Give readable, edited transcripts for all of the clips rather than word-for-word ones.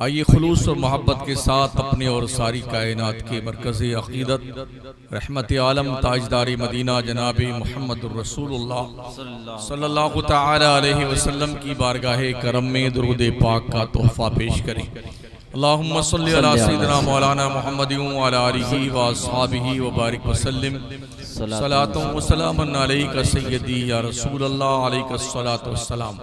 आइए खुलूस और मोहब्बत के साथ अपने और सारी कायनात के मरकज़ी अक़ीदत रहमत आलम ताजदारी मदीना जनाबी मुहम्मदुर रसूलुल्लाह सल्लल्लाहु तआला अलैहि वसल्लम की बारगाह करम में दुरूद पाक का तोहफ़ा पेश करें। अल्लाहुम्मा सल्लि अला सय्यिदिना मौलाना मुहम्मदिन व अला आलिहि व अस्हाबिहि व बारिक वसल्लिम सलातुन व सलामुन अलैका सय्यदी या रसूलल्लाह अलैका सलातु वस्सलाम।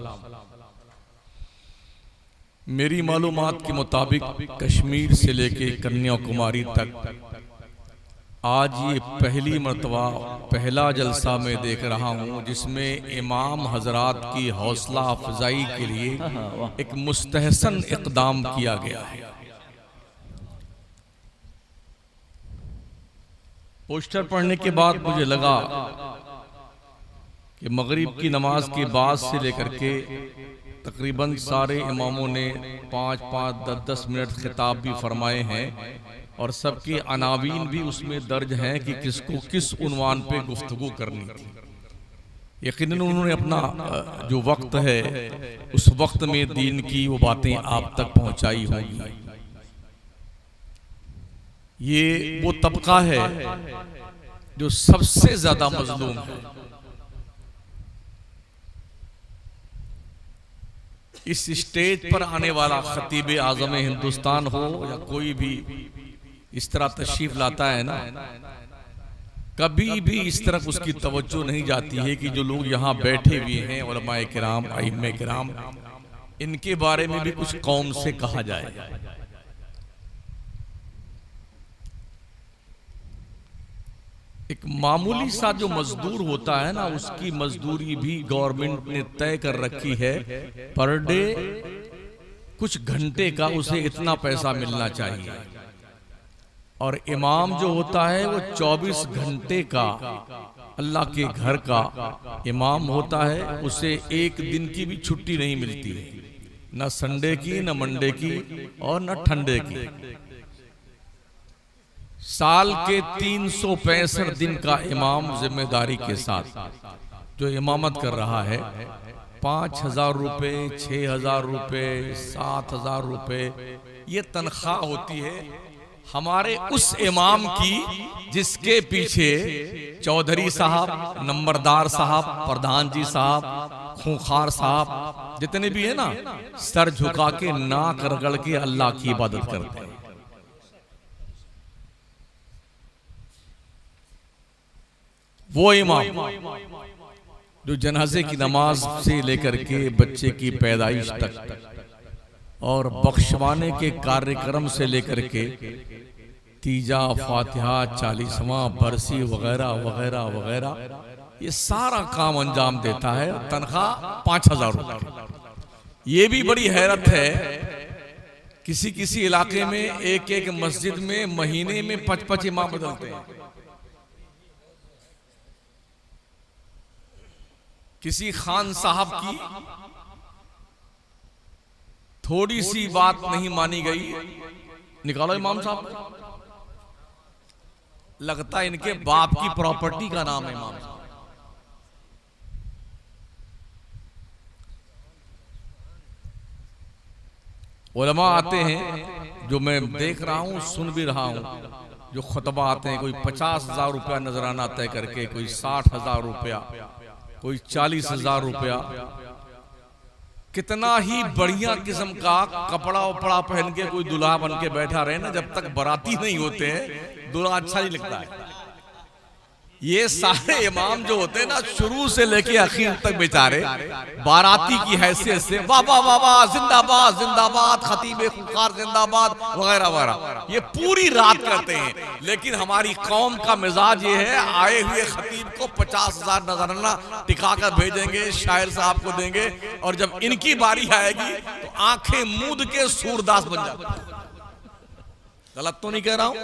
मेरी मालूमात के मुताबिक कश्मीर से लेके कन्याकुमारी तक आज ये पहली मर्तबा पहला जलसा मैं देख रहा हूँ जिसमें इमाम हजरात की हौसला अफजाई के लिए एक मुस्तहसन इक़दाम किया गया है। पोस्टर पढ़ने के बाद मुझे लगा कि मगरिब की नमाज के बाद से लेकर के तकरीबन सारे इमामों ने 5-5, 10-10 मिनट खिताब भी फरमाए हैं और सबके अनावीन भी उसमें दर्ज हैं कि किसको किस उन्वान पे गुफ्तगू करनी थी। यकीनन उन्होंने अपना जो वक्त है उस वक्त में दीन की वो बातें आप तक पहुंचाई होंगी। ये वो तबका है जो सबसे ज्यादा मजलूम है। इस स्टेज पर आने वाला खतीब आज़म हिंदुस्तान हो या कोई भी इस तरह तशरीफ लाता है ना, कभी भी इस तरफ उसकी तवज्जो नहीं जाती है कि जो लोग यहाँ बैठे हुए हैं उलमाए किराम, अइम्मे किराम, इनके बारे में भी कुछ कौम से कहा जाए। एक मामूली सा जो मजदूर होता है ना, उसकी मजदूरी भी गवर्नमेंट ने तय कर रखी है। पर डे कुछ घंटे का उसे इतना पैसा मिलना चाहिए। और इमाम जो होता है वो 24 घंटे का अल्लाह के घर का इमाम होता है। उसे एक दिन की भी छुट्टी नहीं मिलती है, न संडे की, न मंडे की और न ठंडे की। साल के 365 दिन का इमाम जिम्मेदारी के साथ जो इमामत कर रहा है, 5,000 रुपए, 6,000 रुपए, 7,000 रुपए ये तनख्वाह होती है हमारे उस इमाम की जिसके पीछे चौधरी साहब, नंबरदार साहब, प्रधान जी साहब, खूंखार साहब जितने भी है ना, सर झुका के नाक रगड़ के अल्लाह की इबादत करते हैं। वो इमाम जो जनाजे की नमाज से लेकर के बच्चे की पैदाइश तक और बख्शवाने के कार्यक्रम से लेकर के तीजा, फातिहा, 40वां, बरसी वगैरह वगैरह वगैरह ये सारा काम अंजाम देता है। तनख्वाह 5,000 रुपए। ये भी बड़ी हैरत है, किसी किसी इलाके में एक मस्जिद में महीने में 5-5 इमाम बदलते हैं। किसी खान साहब की थोड़ी सी बात नहीं मानी गई, निकालो इमाम साहब। लगता है इनके बाप की प्रॉपर्टी का नाम है इमाम साहब। उलमा आते हैं जो मैं देख रहा हूं, सुन भी रहा हूं, जो खुतबा आते हैं, कोई 50,000 रुपया नजराना तय करके, कोई 60,000 रुपया, कोई 40,000 रुपया। कितना ही बढ़िया किस्म का कपड़ा उपड़ा पहन के कोई दूल्हा बन के बैठा रहे ना, जब तक बाराती नहीं होते हैं दूल्हा अच्छा नहीं लगता है। ये सारे इमाम जो होते हैं ना, शुरू से लेके आखिर तक बेचारे बाराती की हैसियत से वाह वाह वाह वाह, जिंदाबाद जिंदाबाद, खतीब खुखार जिंदाबाद वगैरह वगैरह, ये पूरी रात करते हैं। लेकिन हमारी कौम का मिजाज ये है, आए हुए खतीब को 50,000 नजराना टिका कर भेजेंगे, शायर साहब को देंगे, और जब इनकी बारी आएगी तो आंखें मूंद के सूरदास बन जाते। गलत तो नहीं कह रहा हूं?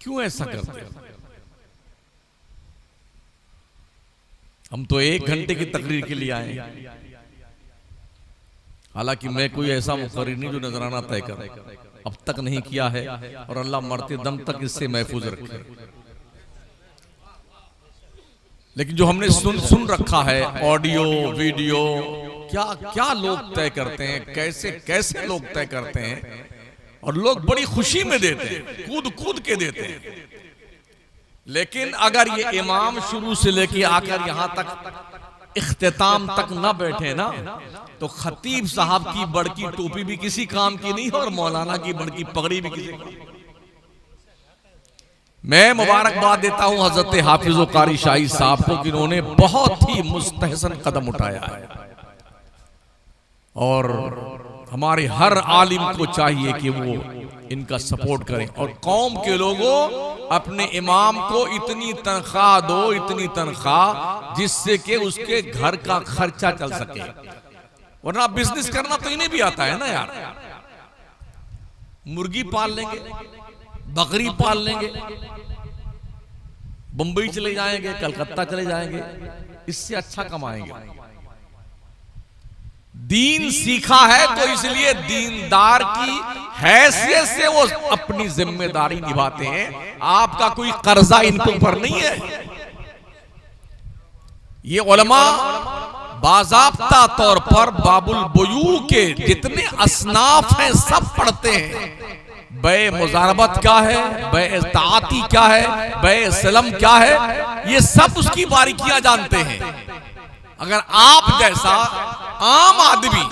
क्यों ऐसा करते हैं? हम तो 1 घंटे की तकरीर के लिए आए हैं। हालांकि मैं कोई ऐसा मुकर्रिर नहीं जो नजराना तय कर, अब तक नहीं किया है, और अल्लाह मरते दम तक इससे महफूज रखे। लेकिन जो हमने सुन रखा है ऑडियो वीडियो, क्या क्या लोग तय करते हैं, कैसे कैसे लोग तय करते हैं, और लोग बड़ी खुशी में देते हैं, कूद कूद के देते हैं। लेकिन अगर ये इमाम शुरू से लेके आकर यहां तक इख्तिताम तक न बैठे ना, तो खतीब साहब की बड़की टोपी भी किसी काम की नहीं है और मौलाना की बड़की पगड़ी भी किसी काम। मैं मुबारकबाद देता हूं हजरत हाफिज कारी शाही साहब को कि उन्होंने बहुत ही मुस्तहसन कदम उठाया है, और हमारे हर आलिम को चाहिए कि वो इनका सपोर्ट करें। और कौम के लोगों, अपने इमाम को इतनी तनख्वाह दो, इतनी तनख्वाह जिससे कि उसके घर का खर्चा चल सके, वरना बिजनेस करना तो इन्हें भी आता है ना यार। मुर्गी पाल लेंगे, बकरी पाल लेंगे, बंबई चले जाएंगे, कलकत्ता चले जाएंगे, इससे अच्छा कमाएंगे। दीन सीखा है तो इसलिए दीनदार की हैसियत से वो अपनी जिम्मेदारी निभाते हैं। आपका कोई कर्जा इनके ऊपर नहीं है। ये उलमा बाज़ाब्ता तौर पर बाबुल बुयू के जितने असनाफ हैं सब पढ़ते हैं। बे मुजारबत क्या है, बे इताअती क्या है, बे सलम क्या है, ये सब उसकी बारीकियां जानते हैं। अगर आप जैसा आम आदमी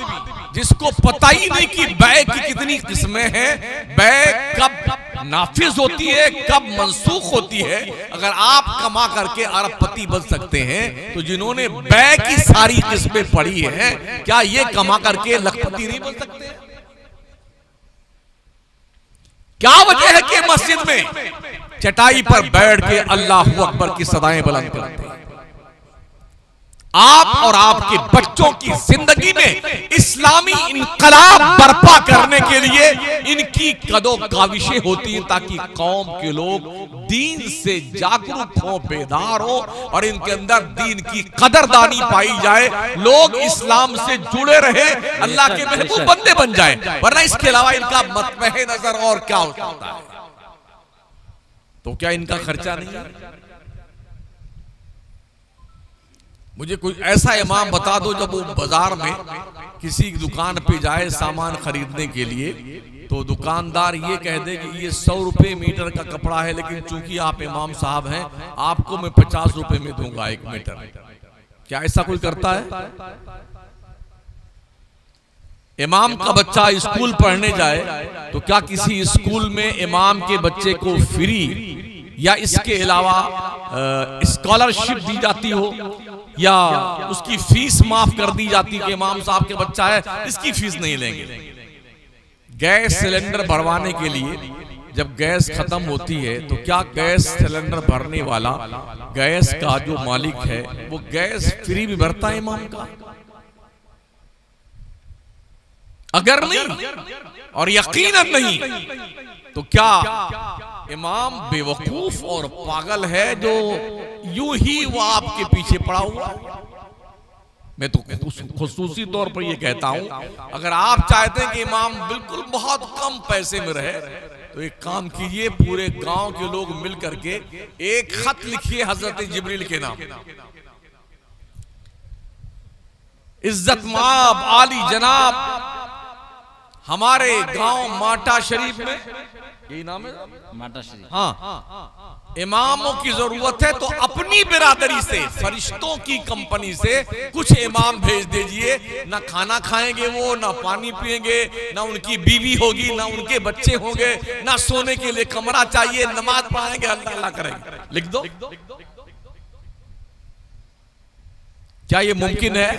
जिसको पता ही नहीं कि बै की कितनी किस्में हैं, बै कब नाफिज होती है, कब मंसूख होती है, अगर आप कमा करके अरबपति बन सकते हैं, तो जिन्होंने बै की सारी किस्में पढ़ी हैं, क्या ये कमा करके लखपति नहीं बन सकते? क्या वजह है कि मस्जिद में चटाई पर बैठ के अल्लाहू अकबर की सदाएं बुलंद करते हैं? आप और आपके बच्चों की जिंदगी में इस्लामी इनकलाब बर्पा करने के लिए इनकी कदो काविशें होती हैं, ताकि कौम के लोग दीन से जागरूक हो, बेदार हो, और इनके अंदर दीन की कदरदानी पाई जाए, लोग इस्लाम से जुड़े रहे, अल्लाह के महबूब बंदे बन जाए। वरना इसके अलावा इनका मतमह नजर और क्या हो सकता है? तो क्या इनका खर्चा नहीं है? मुझे कोई ऐसा इमाम बता दो जब वो बाजार में किसी दुकान पे जाए सामान खरीदने के लिए, तो दुकानदार ये कह दे कि ये 100 रुपए मीटर का कपड़ा है, लेकिन चूंकि आप इमाम साहब हैं, आपको मैं 50 रुपए में दूंगा 1 मीटर। क्या ऐसा कोई करता है? इमाम का बच्चा स्कूल पढ़ने जाए तो क्या किसी स्कूल में इमाम के बच्चे को फ्री या इसके अलावा स्कॉलरशिप दी जाती हो, या उसकी फीस माफ कर दी जाती कि इमाम साहब के बच्चा है इसकी फीस नहीं लेंगे? गैस सिलेंडर भरवाने के लिए जब गैस खत्म होती है तो क्या गैस सिलेंडर भरने वाला, गैस का जो मालिक है, वो गैस फ्री भी भरता है इमाम का? अगर नहीं, और यकीनन नहीं, तो क्या इमाम बेवकूफ और पागल है जो यूं ही वो आपके पीछे पड़ा हुआ? मैं तो खुसूसी तौर पर ये कहता हूं, अगर आप चाहते हैं कि इमाम बिल्कुल बहुत कम पैसे में रहे, तो एक काम कीजिए, पूरे गांव के लोग मिल करके एक खत लिखिए हजरत जिब्रील के नाम, इज्जत माब आली जनाब हमारे गांव माटा शरीफ में, यही नाम है माटा शरीफ, हाँ, इमामों की जरूरत है, तो अपनी बिरादरी से, फरिश्तों की कंपनी से कुछ इमाम भेज दीजिए। ना खाना खाएंगे वो, ना पानी पिएंगे, ना उनकी बीवी होगी, ना उनके बच्चे होंगे, ना सोने के लिए कमरा चाहिए, नमाज पढ़ाएंगे, अल्लाह अल्लाह करेंगे। लिख दो। क्या ये मुमकिन है?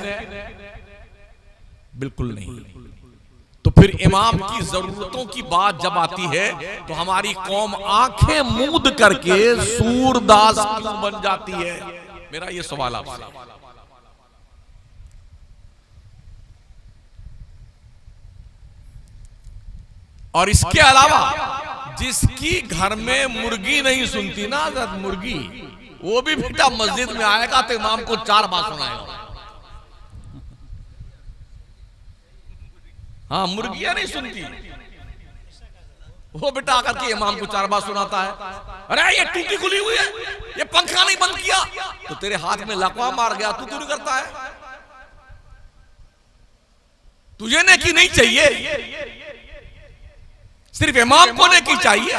बिल्कुल नहीं। तो फिर इमाम की जरूरतों की बात जब आती है तो हमारी कौम आंखें मूंद करके सूरदास क्यों बन जाती है? मेरा ये सवाल आपसे। और इसके अलावा जिसकी घर में मुर्गी नहीं सुनती ना, मुर्गी, वो भी बेटा मस्जिद में आएगा तो इमाम को 4 बात सुनाएगा। हाँ, मुर्गियां नहीं सुनती, वो बिठा करके इमाम को 4 बात सुनाता है। अरे ये टूटी खुली हुई है, ये पंखा नहीं बंद किया, तो तेरे हाथ में लकवा मार गया, तू क्यों नहीं करता है? तुझे नेकी नहीं चाहिए, सिर्फ इमाम को नेकी चाहिए।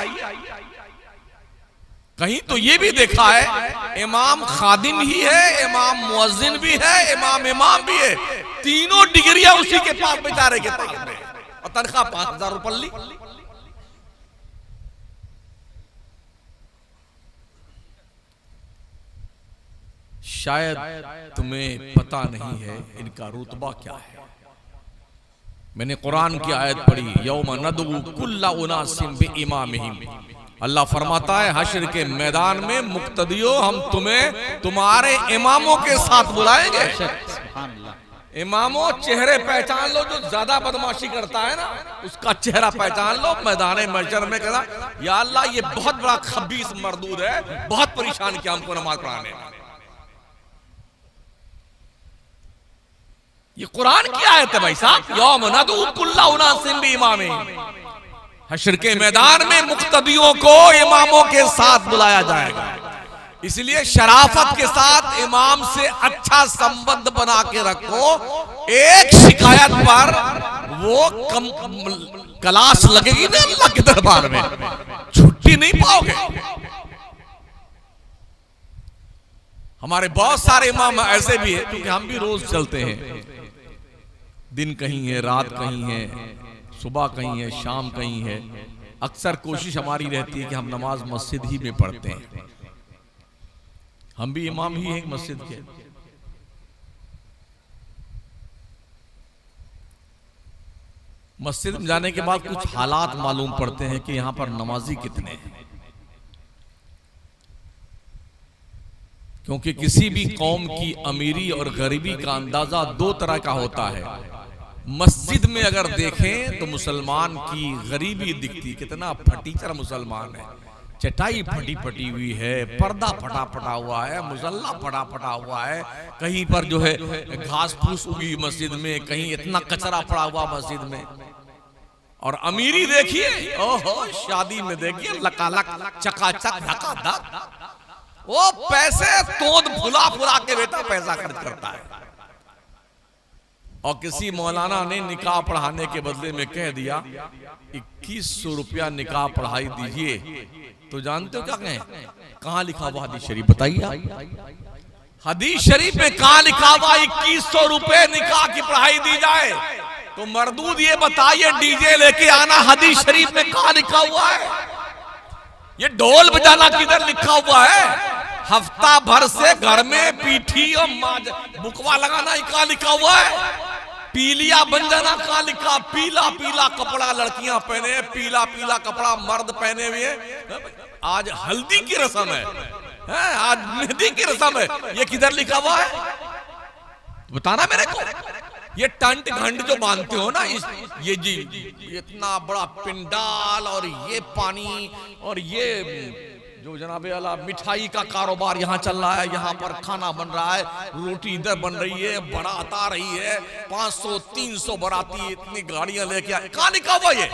कहीं तो ये भी देखा है इमाम खादिम ही है, इमाम मुअज्जिन भी है, इमाम भी है, तीनों डिग्रियां उसी के पास बेचारे के पास में, और तनख्वाह 5000 रुपये। शायद तुम्हें पता नहीं है इनका रुतबा क्या है। मैंने कुरान की आयत पढ़ी, यौम नदउ कुल्ला उनासिम बिइमामिहिम। अल्लाह फरमाता है हश्र के मैदान में मुक्तदियों हम तुम्हें तुम्हारे इमामों के साथ बुलाएंगे। इमामों चेहरे पहचान लो, जो ज्यादा बदमाशी करता है ना उसका चेहरा पहचान लो। मैदान महशर में कहना या अल्लाह ये बहुत बड़ा खबीस मरदूद है, बहुत परेशान किया हमको नमाज पढ़ाने में। ये कुरान की आयत है भाई साहब, यौम नदउ कुल्ला उनासिम बिइमामिहिम। हश्र के मैदान में मुक्तदियों को इमामों के साथ बुलाया जाएगा। इसलिए शराफत के साथ इमाम से अच्छा संबंध बना के रखो। एक शिकायत पर वो क्लास लगेगी ना अल्लाह के दरबार में, छुट्टी नहीं पाओगे। हमारे बहुत सारे इमाम ऐसे भी है, क्योंकि हम भी रोज चलते हैं, दिन कहीं है, रात कहीं है, सुबह कहीं है, शाम कहीं है। अक्सर कोशिश हमारी रहती है कि हम नमाज मस्जिद ही में पढ़ते हैं। हम भी इमाम ही हैं मस्जिद के। मस्जिद में जाने के बाद कुछ हालात मालूम पड़ते हैं कि यहां पर नमाजी कितने हैं। क्योंकि किसी भी कौम की अमीरी और गरीबी का अंदाजा 2 तरह का होता है। मस्जिद में अगर देखें तो मुसलमान की गरीबी दिखती, कितना फटीचर मुसलमान है, चटाई फटी फटी हुई है, पर्दा फटा फटा हुआ है, मुसल्ला फटा फटा हुआ है, कहीं पर जो है घास फूस उगी मस्जिद में, कहीं इतना कचरा पड़ा हुआ मस्जिद में। और अमीरी देखिए, ओहो शादी में देखिए लकालक चकाचक धकाधक, वो पैसे तोड़ फुला फुला के बेटा पैसा खर्च करता है। और किसी मौलाना ने निकाह पढ़ाने के बदले में कह दिया 2100 रुपया निकाह पढ़ाई दीजिए, तो जानते हो क्या कहें? कहां लिखा हुआ हदीस शरीफ बताइए? हदीस शरीफ में कहां लिखा हुआ 2100 रुपए निकाह की पढ़ाई दी जाए? तो मरदूद ये बताइए, डीजे लेके आना हदीस शरीफ में कहां लिखा हुआ है? ये ढोल बजाना किधर लिखा हुआ है? हफ्ता भर से घर में पीठी और बुकवा लगाना कहां लिखा हुआ है? पीलिया बन जाना कहां लिखा? पीला पीला कपड़ा लड़कियां पहने, पीला पीला कपड़ा मर्द पहने हुए। आज हल्दी की रस्म है, आज मेहंदी की रस्म है, ये किधर लिखा हुआ है? बताना मेरे को। ये टंट घंट जो बांधते हो ना, ये जी इतना बड़ा पिंडाल और ये पानी और ये जो जनाबे अला मिठाई का कारोबार यहाँ चल रहा है, यहाँ पर खाना बन रहा है, रोटी इधर बन रही है, बारात आ रही है, 500-300 बाराती इतनी गाड़ियां लेके आए, कहां लिखा हुआ ये?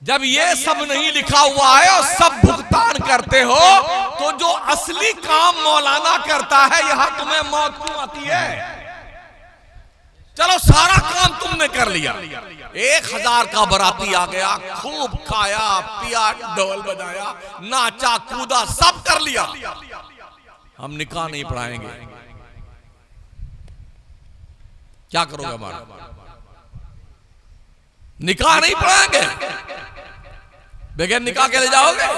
जब ये सब नहीं लिखा हुआ है और सब भुगतान करते हो, तो जो असली काम मौलाना करता है यहां तुम्हें मौत क्यों आती है? चलो सारा काम तुमने कर लिया, 1000 का बराती आ गया, खूब खाया पिया, ढोल बजाया, नाचा कूदा, सब कर लिया, हम निकाह नहीं पढ़ाएंगे। क्या करोगे? हमारा निकाह नहीं पढ़ाएंगे, बगैर निकाह के ले जाओगे?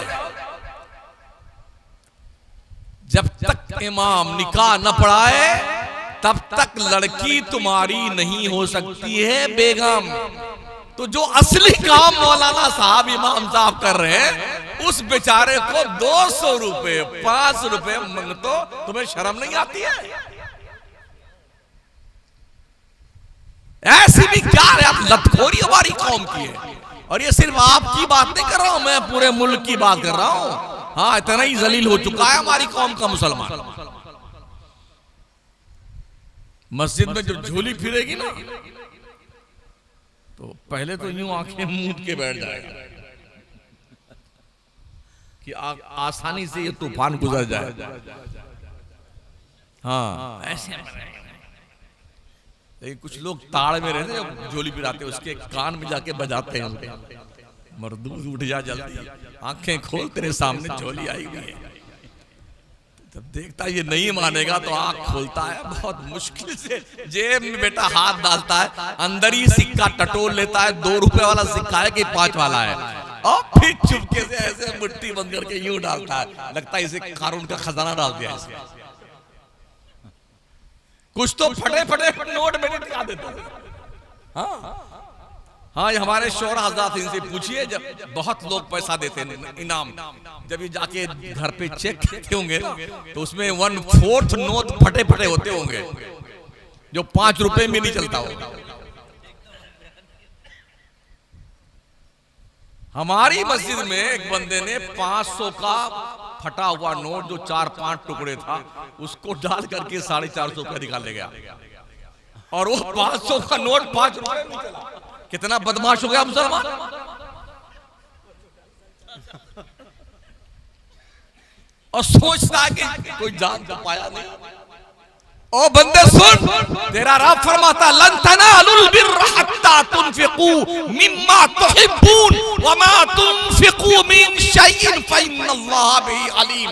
जब तक इमाम निकाह न पढ़ाए तब तक लड़की तुम्हारी नहीं हो सकती है बेगम। तो जो असली काम मौलाना साहब इमाम साहब कर रहे हैं, उस बेचारे को 200 रुपए 5 रुपए मांगतो, तुम्हें शर्म नहीं आती है? ऐसी भी क्या लतखोरी हमारी कौम की है। और ये सिर्फ आपकी बात नहीं कर रहा हूं, मैं पूरे मुल्क की बात कर रहा हूं। हाँ, इतना ही जलील हो चुका है हमारी कौम का मुसलमान। मस्जिद में जब झोली फिरेगी ना, तो पहले तो यूं आंखें मूंद के बैठ जाएगा कि आसानी से ये तूफान गुजर जाए। हाँ ऐसे लेकिन कुछ लोग ताड़ में रहते हैं, झोली पिराते उसके कान में जाके बजाते हैं, मरदूस उठ जा जल्दी, आंखें खोल तेरे सामने झोली आई हुई है। जब देखता ये नहीं मानेगा तो आंख खोलता है, बहुत मुश्किल से जेब में बेटा हाथ डालता है, अंदर ही सिक्का टटोल लेता है, 2 रुपए वाला सिक्का है कि 5 वाला है, और फिर चुपके से ऐसे मुट्ठी बंद करके यूं डालता है, लगता है इसे कारून का खजाना डाल दिया इसने। कुछ तो फटे फटे नोट में टिका देता है। हाँ हाँ, ये हमारे शौहर हज़रात, इनसे पूछिए, जब बहुत लोग पैसा देते हैं इनाम, जब ये जाके घर पे चेक करते होंगे ना तो उसमें 1/4 नोट फटे फटे होते होंगे जो 5 रुपए में नहीं चलता होगा। हमारी मस्जिद में एक बंदे ने 500 का फटा हुआ नोट जो 4-5 टुकड़े था उसको डाल करके 450 रुपया निकाल ले गया, और वो 500 का नोट 5 रुपए में चला। कितना बदमाश हो गया मुसलमान। और सोचता है कि कोई जान तो पाया नहीं। ओ बंदे सुन, तेरा रब फरमाता लन तनालुल बिर्र हत्ता तुनफिकू मिम्मा तुहिब्बून वमा तुनफिकू मिन शैइन फइन्नल्लाह बिही अलीम।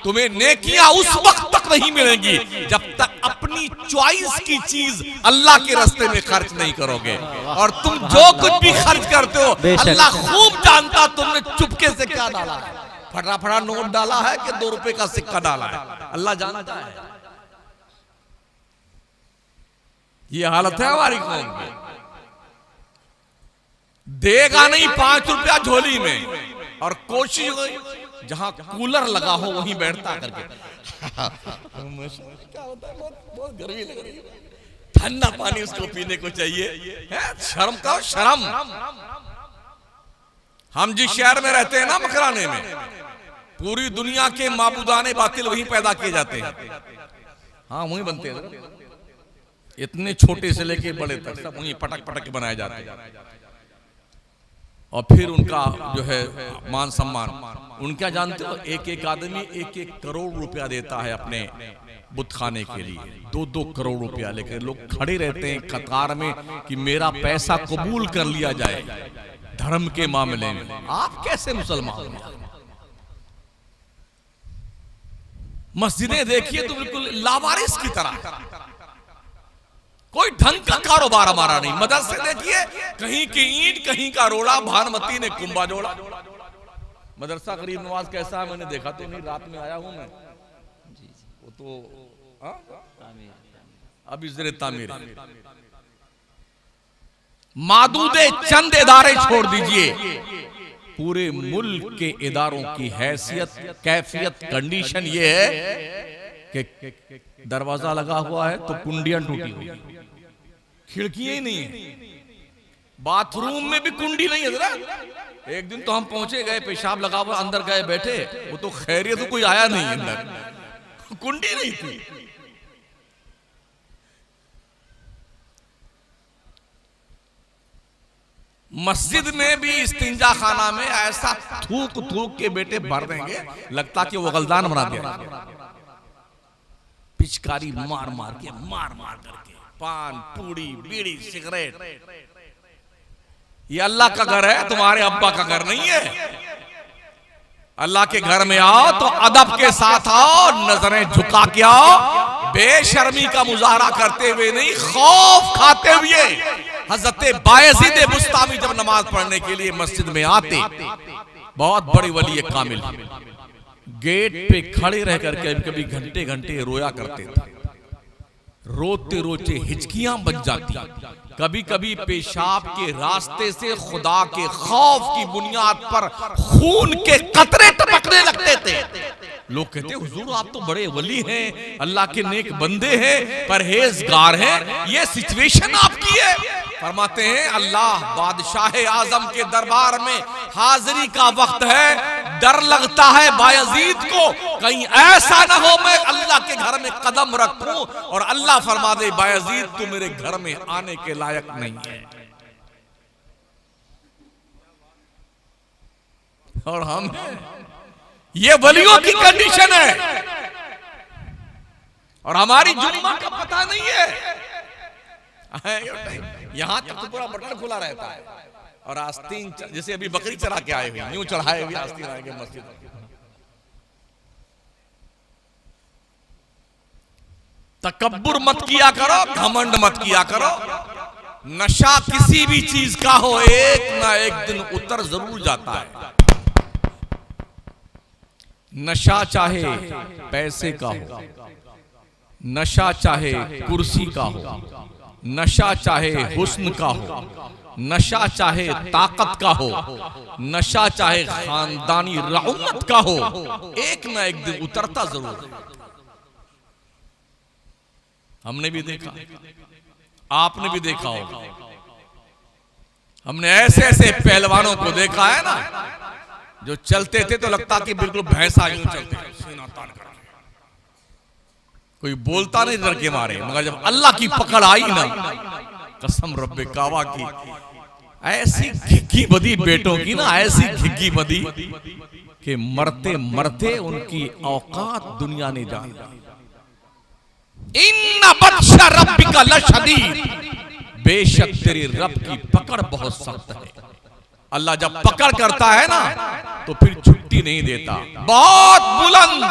तुम्हें नेकियां उस वक्त तक नहीं मिलेंगी जब तक अपनी चॉइस की चीज अल्लाह के रास्ते में खर्च नहीं करोगे। और तुम जो कुछ भी खर्च करते हो अल्लाह खूब जानता तुमने चुपके से क्या डाला है, फटा फटा नोट डाला है कि 2 रुपए का सिक्का डाला है, अल्लाह जानता है। ये हालत है हमारी कौम की। देगा नहीं 5 रुपया झोली में, और कोशिश जहां कूलर लगा हो वहीं बैठता करके क्या होता है, बहुत गर्मी लग रही है, ठंडा पानी उसको पीने को चाहिए। शर्म का शर्म। हम जिस शहर में रहते हैं ना मकराने में, पूरी दुनिया के माबूदाने बातिल वहीं पैदा किए जाते हैं। हाँ वहीं बनते हैं, इतने छोटे से लेके बड़े तक सब वहीं पटक पटक के बनाए जाते हैं। और फिर उनका जो है मान सम्मान, उनका जानते हो, एक आदमी 1 करोड़ रुपया देता है अपने बुत खाने के लिए, 2 करोड़ रुपया लेकर लोग खड़े रहते हैं कतार में कि मेरा पैसा कबूल कर लिया जाए धर्म के मामले में। आप कैसे मुसलमान हैं? मस्जिदें देखिए तो बिल्कुल लावारिस की तरह, कोई ढंग का कारोबार हमारा नहीं। मदरसे देखिए, कहीं की ईंट कहीं का रोड़ा, भानुमती ने कुंभा जोड़ा। मदरसा गरीब नवाज कैसा है मैंने देखा तो नहीं, रात में आया हूं मैं, वो तो अभी ज़रे तामीर। मादूदे चंद इदारे छोड़ दीजिए, पूरे मुल्क के इदारों की हैसियत, कैफियत, कंडीशन ये है कि दरवाजा लगा हुआ है तो कुंडियां टूटी हुई, खिड़कियां ही नहीं है, बाथरूम में भी कुंडी नहीं है। जरा एक दिन तो हम पहुंचे, गए पेशाब लगा हुआ, अंदर गए बैठे, वो तो खैरियत तो कोई आया नहीं, अंदर कुंडी नहीं थी। मस्जिद में भी इस्तिंजा खाना में ऐसा थूक थूक के बेटे भर देंगे, लगता कि वो गलदान बना दिया। पिचकारी मार मार करके, पान, पूड़ी, बीड़ी, सिगरेट। ये अल्लाह का घर है, तुम्हारे अब्बा का घर नहीं है। अल्लाह के घर में आओ तो अदब के साथ आओ, नजरें झुका के आओ, बेशर्मी का मुजाहरा करते हुए नहीं, खौफ खाते हुए। हजरत बायजीद बुस्तामी जब नमाज पढ़ने के लिए मस्जिद में आते, बहुत बड़ी वली कामिल, गेट पे खड़े रह करके कभी घंटे घंटे रोया करते थे। रोते रोते हिचकियां बच जाती, कभी कभी पेशाब के रास्ते से खुदा के खौफ की बुनियाद पर खून के कतरे टपकने लगते थे। लोग कहते हुजूर आप तो बड़े वली हैं, अल्लाह के नेक बंदे हैं, परहेजगार हैं, ये सिचुएशन आपकी है। फरमाते हैं अल्लाह बादशाह आजम के दरबार में हाजिरी का वक्त है, डर लगता है बायजीद को कहीं ऐसा ना हो मैं अल्लाह के घर में कदम रखूं और अल्लाह फरमा दे बायजीद तू मेरे घर में आने के लायक नहीं है। और हम ये वलियों की कंडीशन है और हमारी जुम्मा का पता नहीं है। यहां तक तो पूरा बटन खुला रहता है और आस्तीन जैसे अभी बकरी चढ़ा के आए हुए यूं चढ़ाए हुए आस्तीन आएंगे मस्जिद। तकब्बुर मत किया करो, घमंड मत किया करो। नशा किसी भी चीज का हो एक ना एक दिन उतर जरूर जाता है। नशा चाहे पैसे का हो, नशा चाहे कुर्सी का हो, नशा चाहे हुस्न का हो, नशा चाहे ताकत का हो, नशा चाहे खानदानी रउमत का हो, एक ना एक दिन उतरता जरूर है। हमने भी देखा, आपने भी देखा होगा। हमने ऐसे ऐसे पहलवानों को देखा है ना, जो चलते थे तो लगता कि बिल्कुल भैंसा यूं चलते हैं, सीना तान कर। कोई बोलता नहीं डर के मारे, मगर जब अल्लाह की पकड़ आई ना, कसम रब्बे काबा की, ऐसी घिग्गी बदी बेटों की ना, ऐसी घिग्गी बदी कि मरते मरते उनकी औकात दुनिया ने जान ली। इन्ना बत्शा रब्बिका लशदीद, बेशक तेरे रब की पकड़ बहुत सख्त है। अल्लाह जब पकड़ करता है ना तो फिर छुट्टी नहीं देता। बहुत बुलंद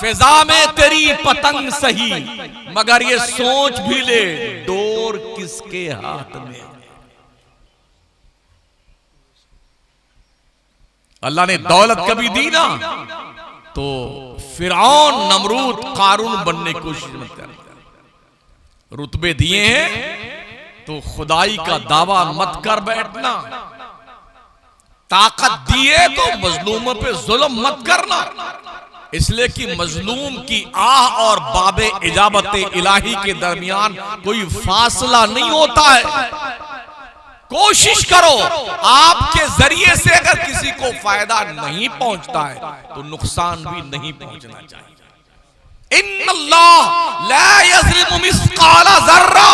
फिजा में तेरी पतंग सही, मगर ये सोच भी ले डोर किसके हाथ में। अल्लाह ने दौलत कभी दी ना तो फिरौन, नमरूद, कारून बनने की कोशिश मत कर। रुतबे दिए हैं तो खुदाई का दावा मत कर बैठना। ताकत दिए तो मजलूमों पे जुल्म मत करना, इसलिए कि मजलूम की आह और बाबे इजाबत इलाही के दरमियान कोई फासला नहीं होता है। कोशिश करो, आपके जरिए से अगर किसी को फायदा नहीं पहुंचता है तो नुकसान भी नहीं पहुंचना चाहिए। इन्नल्लाह ला यज़लिमु मिस्काला ज़र्रा,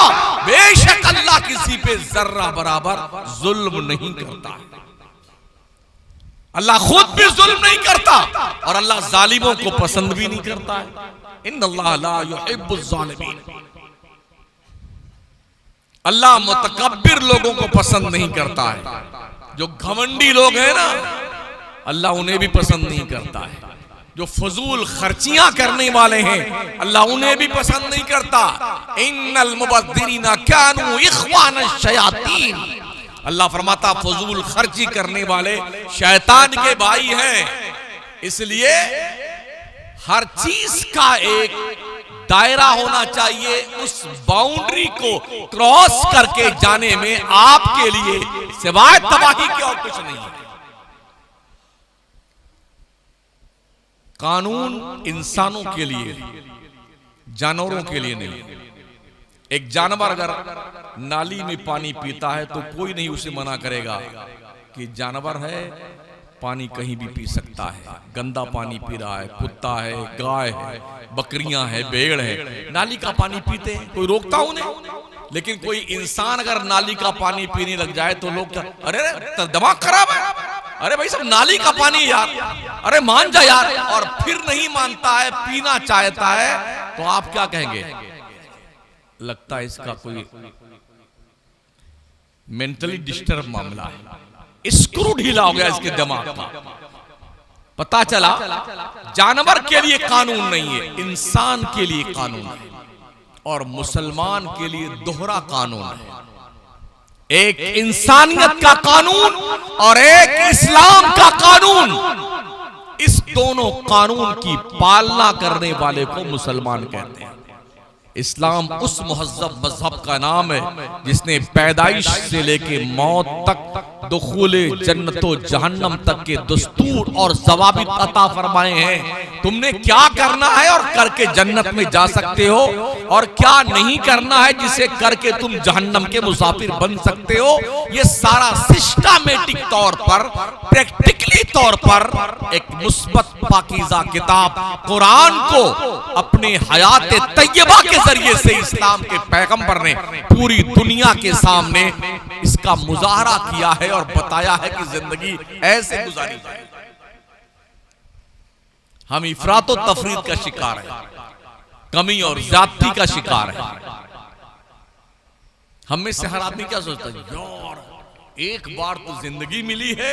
बेशक अल्लाह किसी पे जर्रा बराबर जुल्म नहीं करता। अल्लाह खुद भी जुल्म नहीं करता और अल्लाह जालिमों को पसंद भी नहीं करता है। इन्नल्लाह ला युहिब्बुज़ ज़ालिमीन, अल्लाह मुतकब्बिर लोगों को पसंद नहीं करता है। जो घमंडी लोग हैं ना, अल्लाह उन्हें भी पसंद नहीं करता है। जो फजूल खर्चियां करने वाले हैं, अल्लाह उन्हें भी पसंद नहीं करता। इन्नल मुबद्दिरीना कानू इख्वानश शयातीन, अल्लाह फरमाता फजूल खर्ची करने वाले शैतान के भाई हैं। इसलिए हर चीज का एक दायरा होना चाहिए, उस बाउंड्री को क्रॉस करके जाने में आपके लिए सिवाय तबाही के और कुछ नहीं है। कानून इंसानों के लिए, जानवरों के लिए नहीं। एक जानवर अगर नाली में पानी पीता है तो कोई नहीं उसे मना करेगा कि जानवर है, पानी कहीं भी पी सकता है। गंदा पानी पी रहा है, कुत्ता है, गाय है, बकरियां है, भेड़ है, नाली का पानी पीते हैं, कोई रोकता उन्हें। लेकिन कोई इंसान अगर नाली का पानी पीने लग जाए तो लोग क्या, अरे दिमाग खराब है, अरे भाई सब नाली का पानी यार, अरे मान जा यार, और फिर नहीं मानता है, पीना चाहता है, तो आप क्या कहेंगे? लगता है इसका कोई मेंटली डिस्टर्ब मामला है, स्क्रू ढीला हो गया इसके दिमाग का। पता चला जानवर के लिए कानून नहीं है, इंसान के लिए कानून है, और मुसलमान के लिए दोहरा कानून है। एक इंसानियत का कानून और एक इस्लाम का कानून। इस दोनों कानून की पालना करने वाले को मुसलमान कहते हैं। इस्लाम उस मुहज़्ज़ब मज़हब का नाम है जिसने पैदाइश से लेके मौत तक दुखूले जन्नतो जहन्नम तक के दस्तूर और ज़वाबित अता फरमाए हैं। तुमने क्या करना है और करके जन्नत में जा सकते हो, और क्या नहीं करना है जिसे करके तुम जहन्नम के मुसाफिर बन सकते हो। ये सारा सिस्टमैटिक तौर पर, प्रैक्टिकली तौर पर एक मुस्बत पाकीज़ा किताब कुरान को अपने हयात तैयबा के जरिए से इस्लाम के पैगंबर ने पूरी दुनिया के सामने इसका मुजाहरा किया है और बताया है कि जिंदगी ऐसे गुजारी जाए। हम इफरात और तफरीद का शिकार है, कमी और ज्यादती का शिकार है। हम में से हर आदमी क्या सोचता है, यार एक बार तो जिंदगी मिली है,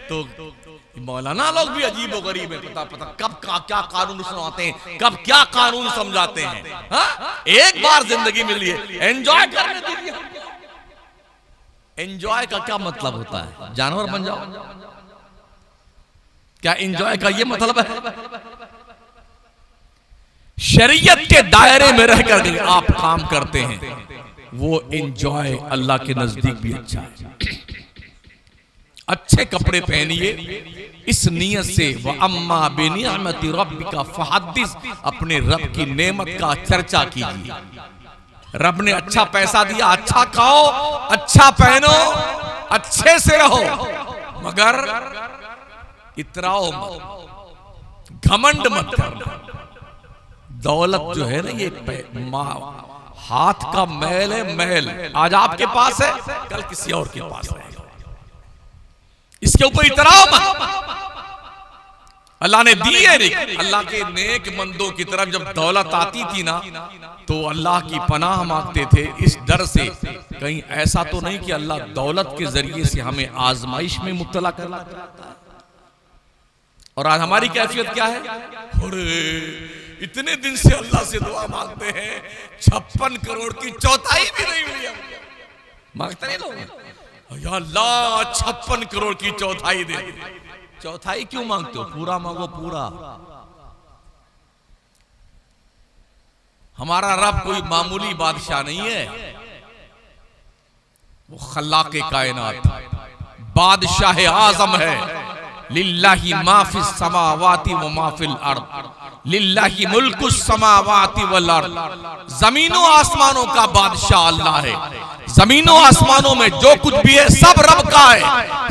तो मौलाना लोग भी अजीब और गरीब है, पता कब क्या कानून सुनाते हैं, कब क्या कानून समझाते हैं। हाँ? एक बार जिंदगी मिली है, एंजॉय करने दीजिए। एंजॉय का क्या मतलब होता है? जानवर बन जाओ? क्या एंजॉय का ये मतलब है? शरीयत के दायरे में रहकर आप काम करते हैं, वो एंजॉय अल्लाह के नजदीक भी अच्छा है। अच्छे कपड़े पहनिए इस नियत से, व अम्मा बिनिअमति रब्बिका फहद्दिस, अपने रब की नेमत का चर्चा कीजिए। रब ने अच्छा पैसा दिया, अच्छा खाओ, अच्छा पहनो, अच्छे से रहो, मगर इतराओ मत, घमंड मत करना। दौलत जो है ना, ये हाथ का मैल है, मैल आज आपके पास है, कल किसी और के पास रहेगा। इसके ऊपर इतराओ मत। अल्लाह ने दी है, अल्लाह के नेक बंदों की तरफ जब दौलत आती थी ना, तो अल्लाह की पनाह मांगते थे इस डर से कहीं ऐसा तो नहीं कि अल्लाह दौलत के जरिए से हमें आजमाइश में मुब्तला करना चाहता है। और आज हमारी कैफियत क्या है? अरे इतने दिन से अल्लाह से दुआ मांगते हैं, 56 करोड़ की चौथाई भी नहीं मिली। मांगते नहीं लोग, या अल्लाह 56 करोड़ की चौथाई दे। चौथाई क्यों मांगते हो? पूरा मांगो, पूरा। हमारा रब कोई मामूली बादशाह नहीं है, वो खल्लाके कायनात, बादशाह आजम है। लिल्लाहि मा फिस समावाति व मा फिल अर्द, लिल्लाहि मुल्कुस समावाति वल अर्द। जमीनों आसमानों का बादशाह अल्लाह है। जमीनों आसमानों में जो कुछ भी है सब रब का है।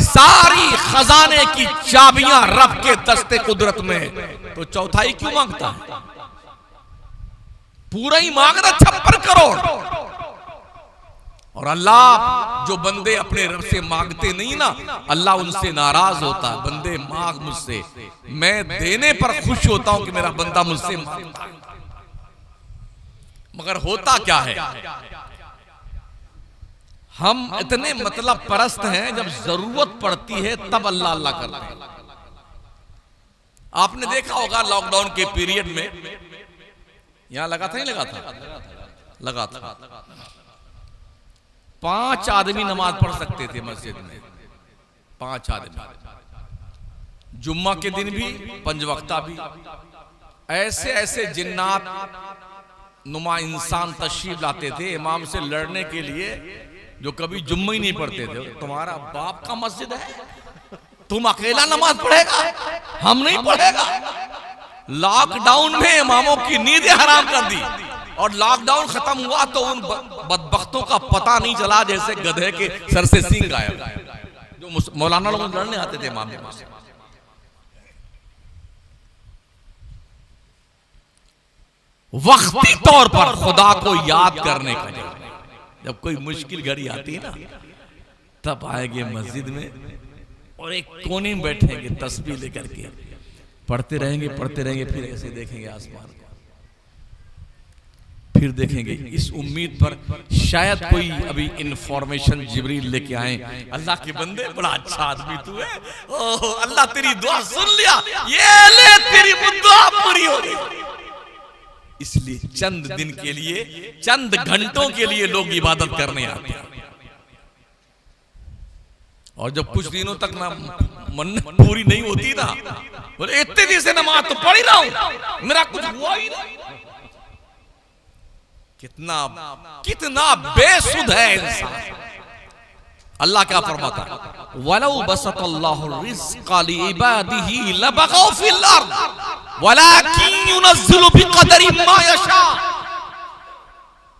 सारी खजाने की चाबियां रब के दस्ते कुदरत में। तो चौथाई क्यों मांगता है? पूरा ही मांग रहा 56 करोड़। और अल्लाह जो बंदे अपने रब से मांगते नहीं ना, अल्लाह उनसे नाराज होता है। बंदे मांग मुझसे, मैं देने पर खुश होता हूं कि मेरा बंदा मुझसे मांगता है। मगर होता क्या है, हम इतने मतलब परस्त हैं, जब जरूरत पड़ती है तब अल्लाह अल्लाह करते हैं। आपने देखा होगा लॉकडाउन के पीरियड में, यहां लगा था, नहीं लगा था? लगा था। 5 आदमी नमाज पढ़ सकते थे मस्जिद में, 5 आदमी। जुम्मा के दिन भी, पंजवक्ता भी। ऐसे ऐसे जिन्नात नुमा इंसान तशरीफ लाते थे इमाम से लड़ने के लिए, जो कभी जुम्मा ही नहीं पढ़ते थे। तुम्हारा बाप का मस्जिद है, तुम अकेला नमाज पढ़ेगा, हम नहीं पढ़ेगा। लॉकडाउन में इमामों की नींदें हराम कर दी, और लॉकडाउन खत्म हुआ तो उन बदबख्तों का पता नहीं चला जैसे गधे के सर से सींग गायब, जो मौलाना लोग लड़ने आते थे इमाम से। वक्ती तौर पर खुदा को याद करने का, जब कोई मुश्किल घड़ी आती है ना, तब आएंगे मस्जिद में और एक कोने में बैठेंगे तस्बीह लेकर के, पढ़ते रहेंगे पढ़ते रहेंगे। फिर ऐसे देखेंगे आसमान को, फिर देखेंगे इस उम्मीद पर शायद कोई अभी इंफॉर्मेशन जिब्रील लेके आए, अल्लाह के बंदे बड़ा अच्छा आदमी तू है, ओह अल्लाह तेरी दुआ सुन लिया, ये ले तेरी दुआ पूरी हो गई। इसलिए चंद दिन के लिए, चंद घंटों के लिए लोग इबादत करने आते हैं, और जब कुछ दिनों तक ना मन्नत पूरी नहीं होती ना, बोले इतने दिन से नमाज तो पढ़ ही रहा हूं, मेरा कुछ हुआ ही नहीं। कितना कितना बेसुध है इंसान। अल्लाह क्या फरमाता है, वलौ बसतल्लाहु रिज़्क़ लिइबादिही लबग़ौ फिल अर्द वलाकिन युनज़्ज़िलु बिक़दरि मा यशा।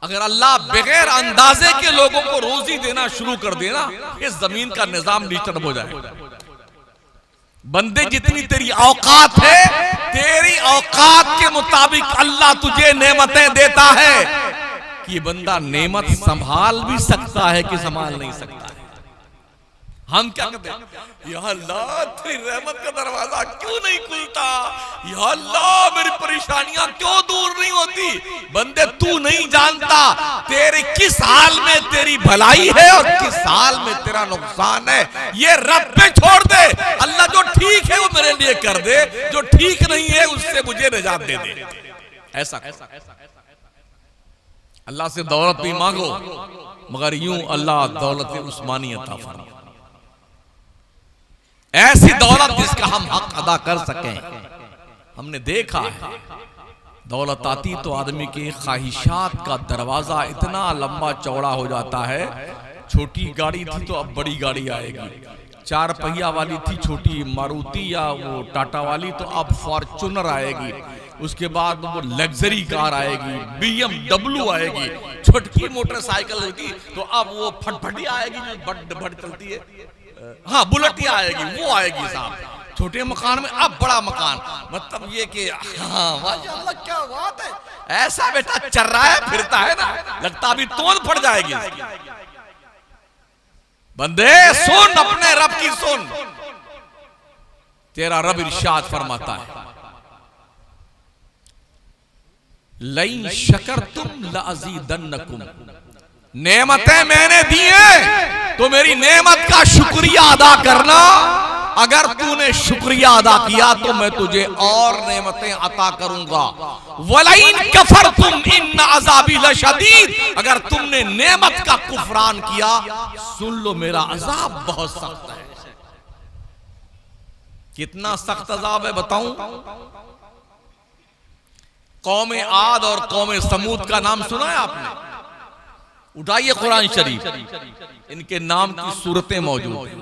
अगर अल्लाह बगैर अंदाजे के लोगों को रोजी देना शुरू कर देना, इस जमीन का निजाम डिस्टर्ब हो जाएगा। बंदे जितनी तेरी औकात है, तेरी औकात के मुताबिक अल्लाह तुझे नेमतें देता है कि बंदा नेमत संभाल भी सकता है कि संभाल नहीं सकता है। हम क्या कहते हैं, या अल्लाह तेरी रहमत का दरवाजा क्यों नहीं खुलता, या अल्लाह मेरी परेशानियां क्यों दूर नहीं होती। बंदे तू नहीं जानता तेरे किस हाल में तेरी भलाई है और किस हाल में तेरा नुकसान है, ये रब पे छोड़ दे। अल्लाह जो ठीक है वो मेरे लिए कर दे, जो ठीक नहीं है उससे मुझे निजात दे दे। ऐसा अल्लाह से दौलत नहीं मांगो, मगर यूं अल्लाह दौलत उस्मानी अता फरमा, ऐसी दौलत जिसका हम हक अदा कर सकें। हमने देखा है दौलत आती तो आदमी के ख्वाहिशात का दरवाजा इतना लंबा चौड़ा हो जाता है। छोटी गाड़ी थी तो अब बड़ी गाड़ी आएगी, 4 पहिया वाली थी छोटी मारुति या वो टाटा वाली तो अब फॉर्च्यूनर आएगी, उसके बाद वो लग्जरी कार आएगी, BMW आएगी, छोटकी मोटरसाइकिल होगी तो अब वो फटफटी आएगी जो बड़ चलती है, हाँ बुलेटिया आएगी, वो आएगी साहब। छोटे मकान में अब बड़ा मकान, मतलब ये कि हाँ माशाअल्लाह क्या बात है, ऐसा बेटा चल रहा है फिरता है ना, लगता अभी तोड़ फट जाएगी। बंदे सुन, अपने रब की सुन, तेरा रब इरशाद फरमाता है लइन शकरतुम लअज़ीदन्नकुम, नेमतें मैंने दी हैं तो मेरी नेमत का शुक्रिया अदा करना। अगर तूने शुक्रिया अदा किया तो मैं तुझे और नेमतें अता करूंगा। वलइन कफरतुम इन्न अज़ाबी लशदीद, अगर तुमने नेमत का कुफरान किया सुन लो मेरा अजाब बहुत सख्त है। कितना सख्त अजाब है बताऊं? कौम आद और कौम समूद का नाम सुना है आपने? उठाइए कुरान शरीफ, इनके नाम की सूरतें मौजूद हैं,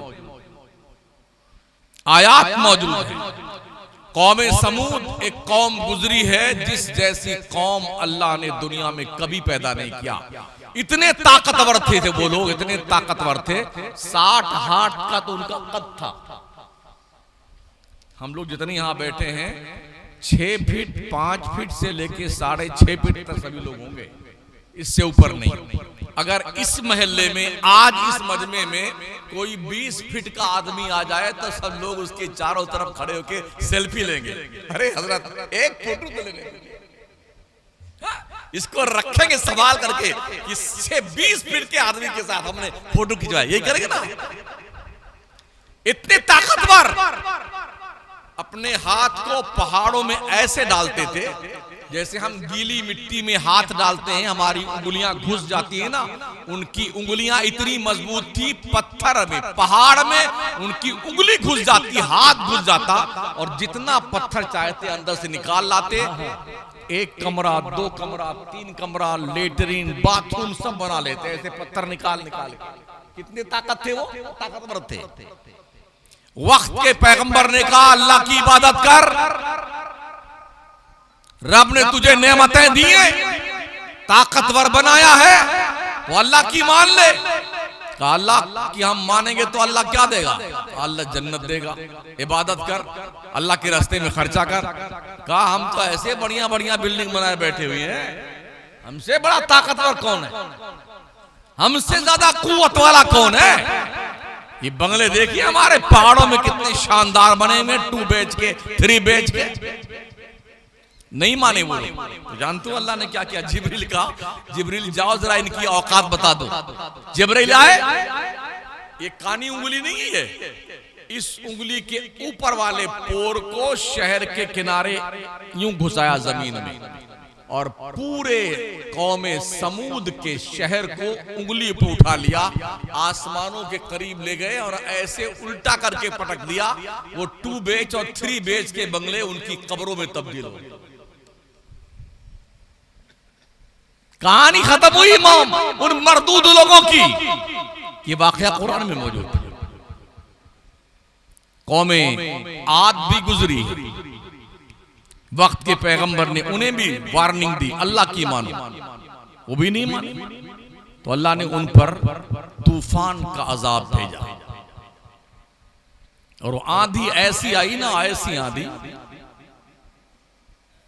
आयात मौजूद हैं। कौम समूद एक कौम गुजरी है जिस जैसी कौम अल्लाह ने दुनिया में कभी पैदा नहीं किया। इतने ताकतवर थे वो लोग, इतने ताकतवर थे, 60 हाथ का तो उनका कद था। हम लोग जितने यहां बैठे हैं 6 फीट 5 फीट से लेके 6.5 फीट तक सभी लोग होंगे, इससे ऊपर नहीं। अगर इस मोहल्ले में आज इस मजमे में कोई 20 फीट का आदमी आ जाए तो सब लोग उसके चारों तरफ खड़े होके सेल्फी लेंगे। अरे हजरत एक फोटो तो लेंगे, इसको रखेंगे संभाल करके, इससे 20 फीट के आदमी के साथ हमने फोटो खिंचवाया, यही करेंगे ना। इतने ताकतवर अपने हाथ को पहाड़ों में ऐसे डालते थे जैसे हम गीली मिट्टी में हाथ डालते हैं हमारी उंगलियां घुस जाती है ना, उनकी उंगलियां इतनी मजबूत थी, पत्थर में पहाड़ में उनकी उंगली घुस जाती, हाथ घुस जाता, और जितना पत्थर चाहते अंदर से निकाल लाते। 1 कमरा 2 कमरा 3 कमरा लेटरिन बाथरूम सब बना लेते ऐसे पत्थर निकाल निकाल। कितने ताकत थे वो, ताकतवर थे। वक्त के पैगंबर ने कहा अल्लाह की इबादत कर, रब ने तुझे नेमतें दी हैं, ताकतवर बनाया है तो अल्लाह की मान ले। कहा अल्लाह की हम मानेंगे तो अल्लाह क्या देगा? अल्लाह जन्नत देगा। इबादत कर, अल्लाह के रास्ते में खर्चा कर। कहा हम तो ऐसे बढ़िया बढ़िया बिल्डिंग बनाए बैठे हुए हैं, हमसे बड़ा ताकतवर कौन है, हमसे ज्यादा कुव्वत वाला कौन है? ये बंगले देखिए हमारे पहाड़ों में कितने शानदार बने हुए, 2 BHK 3 BHK। नहीं माने वो। तो जानते हो अल्लाह ने क्या किया? जिब्रील का, जिब्रील जाओ जरा इनकी औकात बता दो। जिब्रील आए, ये कानी उंगली नहीं है, इस उंगली के ऊपर वाले पोर को शहर के किनारे यूं घुसाया जमीन में, और पूरे कौमे समूद के शहर को उंगली पे उठा लिया, आसमानों के करीब ले गए और ऐसे उल्टा करके पटक दिया। वो 2 BH और 3 BH के बंगले उनकी कब्रों में तब्दील हो गए। कहानी खत्म हुई इमाम उन मरदूद लोगों की। ये वाकया कुरान में मौजूद है। कौमे आद भी गुजरी, वक्त के पैगंबर ने उन्हें भी वार्निंग दी अल्लाह की मानो, वो भी नहीं माने तो अल्लाह ने उन पर तूफान का अजाब भेजा। और वो आंधी ऐसी आई ना, ऐसी आंधी,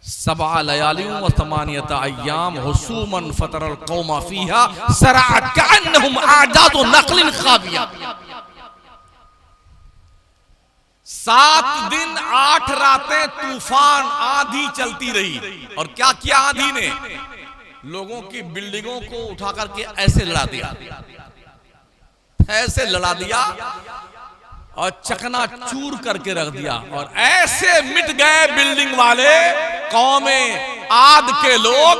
7 लयालियों व 8 अय्याम हुसूमन फतरल कौमा फीहा सराअत कअन्नहुम आजाज़ु नखलिन खाविया। 7 दिन 8 रातें तूफान आंधी चलती रही। और क्या किया आंधी ने? लोगों की बिल्डिंगों को उठा करके ऐसे लड़ा दिया, ऐसे लड़ा दिया और चकना चूर करके रख दिया। और ऐसे मिट गए बिल्डिंग वाले, कौमे आद के लोग,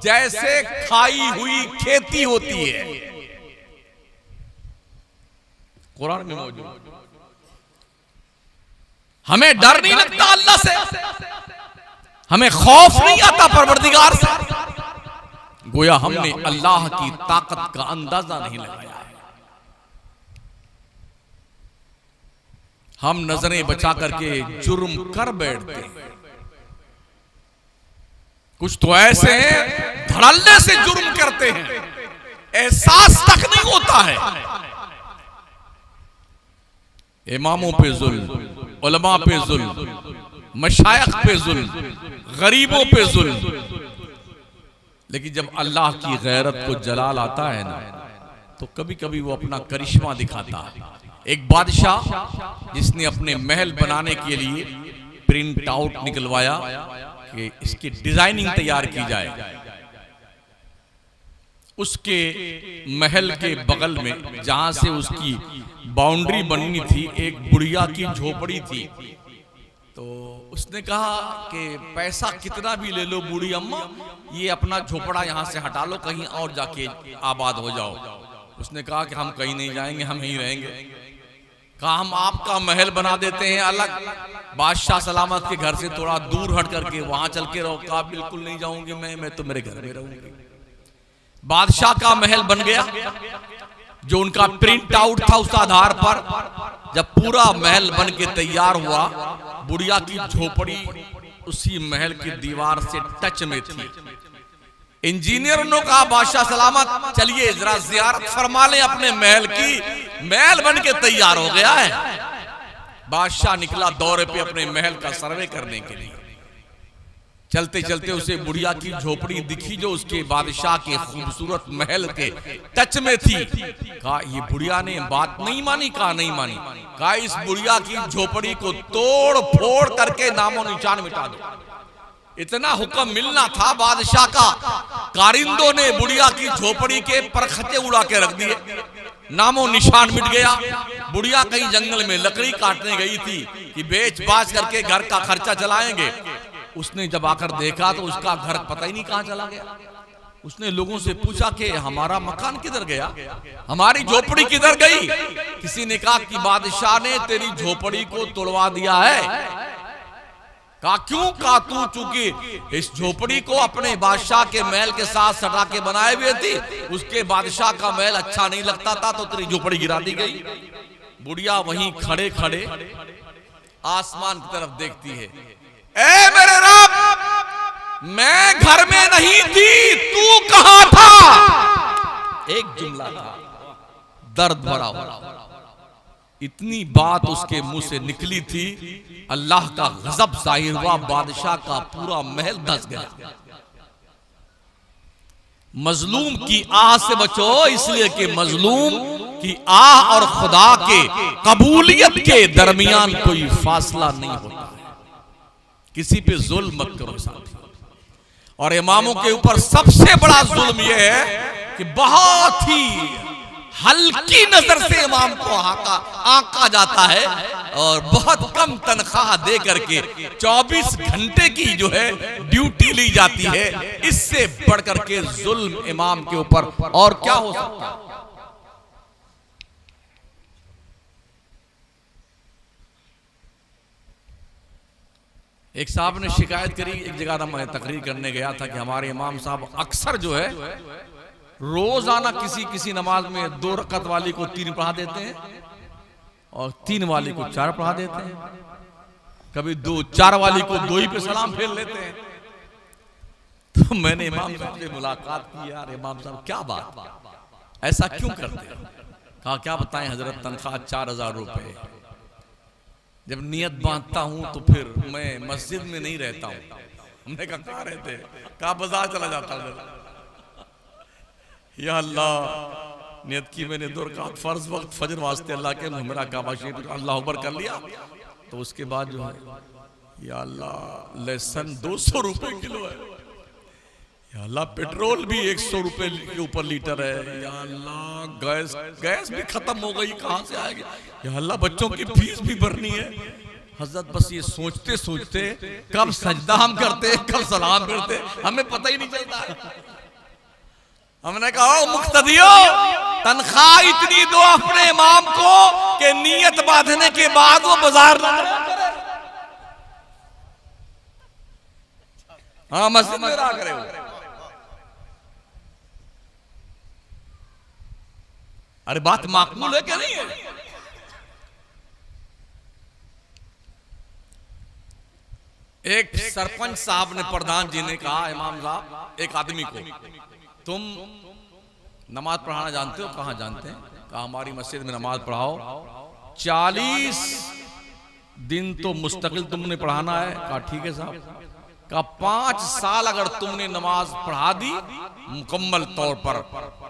जैसे खाई हुई खेती होती है। कुरान में मौजूद। हमें डर नहीं लगता अल्लाह से, हमें खौफ नहीं आता परवरदिगार से, गोया हमने अल्लाह की ताकत का अंदाजा नहीं लगाया है। हम नजरें बचा करके जुर्म कर बैठते हैं। कुछ तो ऐसे हैं धड़ल्ले से जुर्म करते हैं, एहसास तक नहीं होता है। इमामों पे जुल्म, उलमा पे जुल्म, मशाइख पे जुल्म, गरीबों पे जुल्म। लेकिन जब अल्लाह की गैरत को जलाल आता है ना, तो कभी कभी वो अपना करिश्मा दिखाता है। एक बादशाह जिसने अपने महल बनाने के लिए प्रिंट आउट निकलवाया कि इसकी डिजाइनिंग तैयार की जाए, उसके महल के बगल में जहां से उसकी बाउंड्री बननी थी, एक बुढ़िया की झोपड़ी थी। तो उसने कहा कि पैसा कितना भी ले लो बूढ़ी अम्मा, ये अपना झोपड़ा यहां से हटा लो, कहीं और जाके आबाद हो जाओ। उसने कहा कि हम कहीं नहीं जाएंगे, हम यहीं रहेंगे। कहा हम आपका महल बना देते हैं अलग, बादशाह सलामत के घर से थोड़ा दूर हट करके वहां चल के रहो। कहा बिल्कुल नहीं जाऊंगी मैं तो मेरे घर में रहूंगी। बादशाह का महल बन गया, जो उनका प्रिंट आउट था उस आधार पर। जब पूरा महल बन के तैयार हुआ, बुढ़िया की झोपड़ी उसी महल की दीवार से टच में थी। इंजीनियर ने कहा बादशाह सलामत चलिए जरा जियारत फरमा लें अपने महल की, महल बन के तैयार हो गया है। बादशाह निकला दौरे पे अपने महल का सर्वे करने के लिए। चलते चलते उसे बुढ़िया की झोपड़ी दिखी, जो उसके बादशाह के खूबसूरत महल के टच में थी। कहा ये बुढ़िया ने बात नहीं मानी? कहा नहीं मानी। कहा इस बुढ़िया की झोपड़ी को तोड़ फोड़ करके नामो निशान मिटा दो। इतना हुक्म मिलना था बादशाह का, कारिंदों ने बुढ़िया की झोपड़ी के परखचे उड़ा के रख दिए, नामो निशान मिट गया। बुढ़िया कहीं जंगल में लकड़ी काटने गई थी कि बेच बाच करके घर का खर्चा चलाएंगे। उसने जब आकर देखा तो उसका घर पता ही नहीं कहां चला गया। उसने लोगों से पूछा कि हमारा मकान किधर गया, हमारी झोपड़ी किधर गई? किसी ने कहा कि बादशाह ने तेरी झोपड़ी को तोड़वा दिया है। कहा क्यों? कहा तू चूंकि इस झोपड़ी को अपने बादशाह के महल के साथ सटा के बनाए हुए थी, उसके बादशाह का महल अच्छा नहीं लगता था तो तेरी झोपड़ी गिरा दी गई। बुढ़िया वहीं खड़े खड़े आसमान की तरफ देखती है। ए मेरे रब, मैं घर में नहीं थी, तू कहां था? एक जुमला था, दर्द भरा हुआ। इतनी बात उसके मुंह से निकली थी, अल्लाह का गजब जाहिर हुआ, बादशाह का पूरा महल धंस गया। मजलूम की आह से बचो, इसलिए कि मजलूम की आह और खुदा के कबूलियत के दरमियान कोई फासला नहीं होता। किसी पे जुल्म मत करो साथी। और इमामों के ऊपर सबसे बड़ा जुल्म यह है कि बहुत ही हल्की नजर से इमाम को आंका जाता है और बहुत कम तनख्वाह दे करके 24 घंटे की जो है ड्यूटी ली जाती है। इससे बढ़कर के जुल्म इमाम के ऊपर और क्या हो सकता है? एक साहब ने शिकायत करी, एक जगह मैं तकरीर करने गया था कि हमारे इमाम साहब अक्सर जो है रोजाना किसी नमाज में 2 रकअत वाली को 3 पढ़ा देते हैं और 3 वाली को 4 पढ़ा देते हैं, कभी 4 वाली को 2 ही पे सलाम फेर लेते हैं। तो मैंने इमाम साहब से मुलाकात की, यार इमाम साहब क्या बात, ऐसा क्यों करते हैं? कहा क्या बताएं हजरत, तनख्वाह 4000 रुपए, जब नियत बांधता हूं तो फिर मैं मस्जिद में नहीं रहता हूं। हमने कहा कहाँ रहते? कहा बाजार चला जाता हूं। या अल्लाह, नियत की मैंने 2 रकात फर्ज वक्त फजर वास्ते अल्लाह के मेरा काबा शरीफ अल्लाह अकबर कर लिया, तो उसके बाद जो है या अल्लाह लहसुन 200 रुपए किलो है, या अल्लाह पेट्रोल भी 100 रुपए के ऊपर लीटर है, या अल्लाह गैस भी खत्म हो गई, कहां से आएगी, या अल्लाह बच्चों की फीस भी भरनी है। हजरत बस ये सोचते सोचते कब सजदा हम करते, कब सलाम करते, हमें पता ही नहीं चलता है। हमने कहा मुक्तदियो तनख्वाह इतनी दो अपने इमाम को कि नियत बांधने के बाद वो बाजार ना करे। हाँ मस्जिद में रहा करे। अरे बात माकूल है क्या नहीं है? एक सरपंच साहब ने प्रधान जी ने कहा इमाम साहब एक आदमी को, तुम नमाज पढ़ाना जानते हो? कहाँ जानते हैं? कहा हमारी मस्जिद में नमाज पढ़ाओ, 40 दिन तो मुस्तकिल तुमने पढ़ाना है। कहा ठीक है साहब। कहा 5 साल अगर तुमने नमाज पढ़ा दी मुकम्मल तौर पर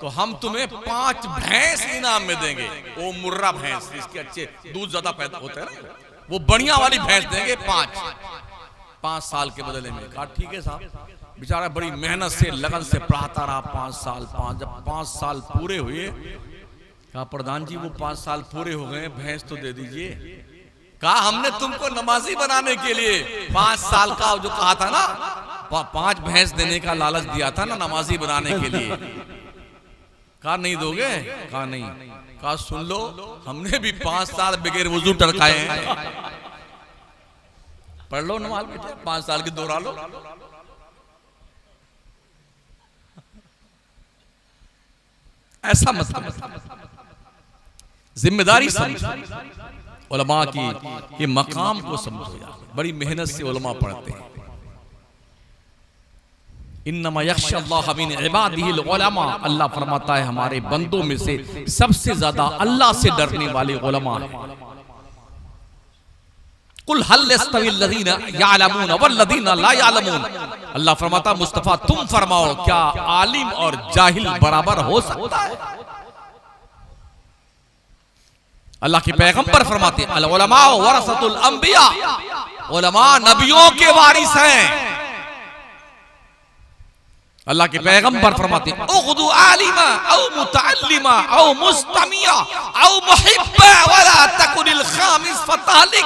तो हम तुम्हें 5 भैंस इनाम में देंगे। वो मुर्रा भैंस, इसके अच्छे दूध ज्यादा पैदा होते हैं ना, वो बढ़िया वाली भैंस देंगे 5 साल के बदले में। कहा ठीक है साहब। बेचारा बड़ी मेहनत से लगन से पढ़ाता रहा 5 साल। जब 5 साल पूरे हुए, कहा प्रधान जी वो 5 साल पूरे हो गए, भैंस तो दे दीजिए। कहा हमने तुमको नमाजी बनाने के लिए 5 साल का जो कहा था ना, 5 भैंस देने का लालच दिया था ना नमाजी बनाने के लिए। कहा नहीं दोगे? कहा नहीं। कहा सुन लो, हमने भी 5 साल बगैर वुजू टरकाए हैं। पढ़ लो नमाज बेटे, 5 साल की दोहरा लो। ऐसा मतलब जिम्मेदारी समझो, उलमा की ये मकाम को समझो यार। बड़ी मेहनत से उलमा पढ़ते हैं। इन्नमा यख्शल्लाह मिन इबादिहिल उलमा, अल्लाह फरमाता है हमारे बंदों में से सबसे ज्यादा अल्लाह से डरने वाले उलमा हैं। कुल हल यस्तविल लज़ीना यअलमून वल्लज़ीना ला यअलमून, अल्लाह फरमाता मुस्तफा तुम फरमाओ क्या आलिम और जाहिल बराबर हो सकता है? अल्लाह के पैगंबर फरमाते अल उलमा वरसतुल अंबिया, उलमा नबियों के वारिस हैं। अल्लाह के पैगंबर फरमाते उग़दु आलिमा औ मुतअल्लिमा औ मुस्तमिया औ मुहिब्बा वला तकुनिल खामिस फतालिक,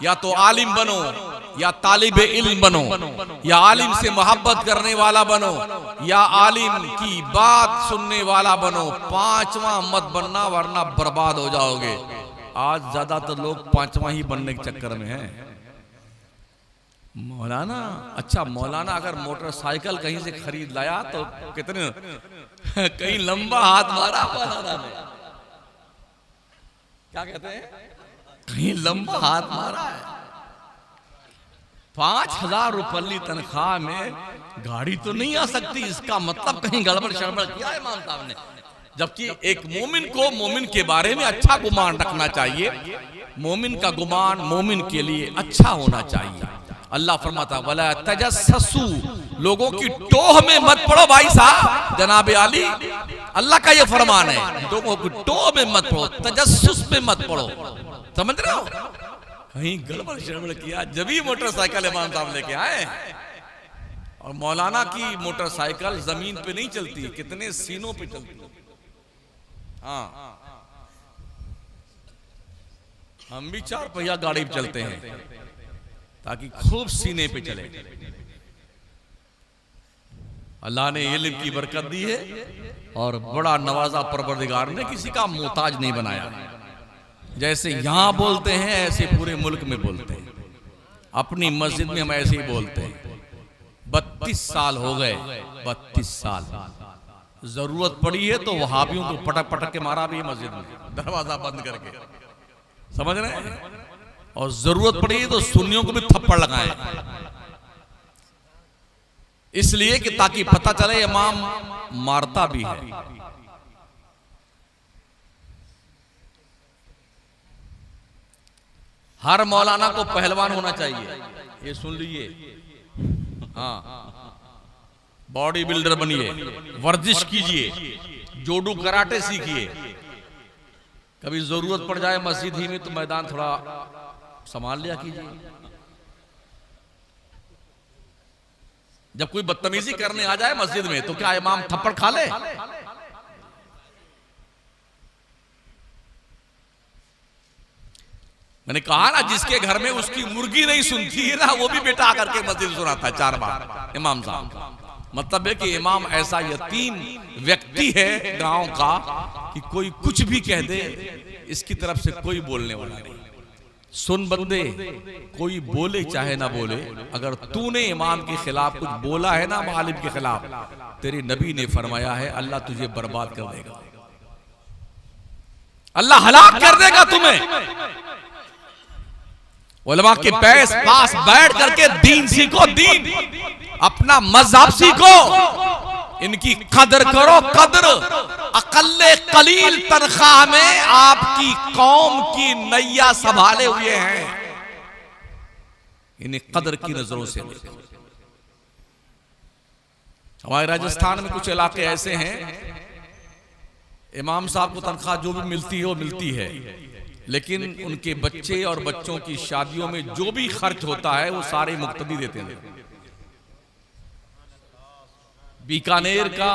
या तो आलिम बनो या तालिब इल्म बनो, या आलिम से मोहब्बत करने वाला बनो, या आलिम की बात सुनने वाला बनो। 5वां मत बनना वरना बर्बाद हो जाओगे। आज ज्यादातर लोग 5वां ही बनने के चक्कर में हैं। मौलाना, अच्छा मौलाना अगर मोटरसाइकिल कहीं से खरीद लाया तो कितने कहीं लंबा हाथ मारा मौलाना ने, क्या कहते हैं, कहीं लंबा हाथ मारा है। 5000 रुपये तनख्वाह में गाड़ी तो नहीं आ सकती, इसका मतलब कहीं गड़बड़ शड़बड़ किया है इमाम साहब ने। जबकि एक मोमिन को मोमिन के बारे में अच्छा गुमान रखना चाहिए। मोमिन का गुमान मोमिन के लिए अच्छा होना चाहिए। अल्लाह फरमाता वला तजस्ससु, लोगों की टोह में मत पड़ो भाई साहब। जनाब आली अल्लाह का ये फरमान है, लोगों की टोह में मत पड़ो, तजस्सुस में मत पड़ो। समझ रहे हो? कहीं गड़बड़ शड़बड़ किया जब ही मोटरसाइकिल इमाम साहब लेके आए। और मौलाना की मोटरसाइकिल जमीन पे नहीं चलती, कितने सीनों पे चलती। हाँ हम भी 4 पहिया गाड़ी पे चलते हैं ताकि खूब सीने पे चले। अल्लाह ने इल्म की बरकत दी है और बड़ा नवाजा परवरदिगार ने, किसी का मोहताज नहीं बनाया। जैसे यहां बोलते हैं ऐसे पूरे मुल्क में बोलते हैं। अपनी मस्जिद में हम ऐसे ही बोलते हैं। 32 साल हो गए, 32 साल। जरूरत पड़ी है तो वहाबियों को पटक पटक के मारा भी है मस्जिद में, दरवाजा बंद करके। समझ रहे हैं? और जरूरत पड़ी तो सुन्नियों को भी थप्पड़ लगाए, इसलिए कि ताकि पता चले इमाम मारता भी है। हर मौलाना को पहलवान होना चाहिए, ये सुन लीजिए। हाँ, बॉडी बिल्डर बनिए, वर्जिश कीजिए, जोडू कराटे सीखिए, कभी जरूरत पड़ जाए मस्जिद ही में तो मैदान थोड़ा संभाल लिया कीजिए। जब कोई बदतमीजी करने आ जाए मस्जिद में तो क्या इमाम थप्पड़ खा ले? मैंने कहा ना, जिसके घर में उसकी मुर्गी नहीं सुनती है ना, वो भी बेटा आकर के मस्जिद सुनाता है 4 बार इमाम साहब। मतलब है कि इमाम ऐसा यतीम व्यक्ति है गांव का कि कोई कुछ भी कह दे, इसकी तरफ से कोई बोलने वाला नहीं। सुन बंदे, कोई बोले चाहे ना बोले, अगर तूने इमाम के खिलाफ कुछ बोला है ना, मालिम के खिलाफ, तेरे नबी ने फरमाया है अल्लाह तुझे बर्बाद कर देगा, अल्लाह हलाक कर देगा तुम्हें। उलमा के पास बैठ करके दीन सीखो, दीन अपना मजहब सीखो, इनकी कदर करो, कदर। अकल्ले कलील तनख्वाह में आपकी कौम की नैया संभाले हुए हैं, इन्हें कदर की नजरों से देखो। हमारे राजस्थान में कुछ इलाके ऐसे हैं, इमाम साहब को तनख्वाह जो भी मिलती है वो मिलती है, लेकिन उनके बच्चे और बच्चों की शादियों में जो भी खर्च होता है वो सारे मुक्तदी देते हैं। बीकानेर का,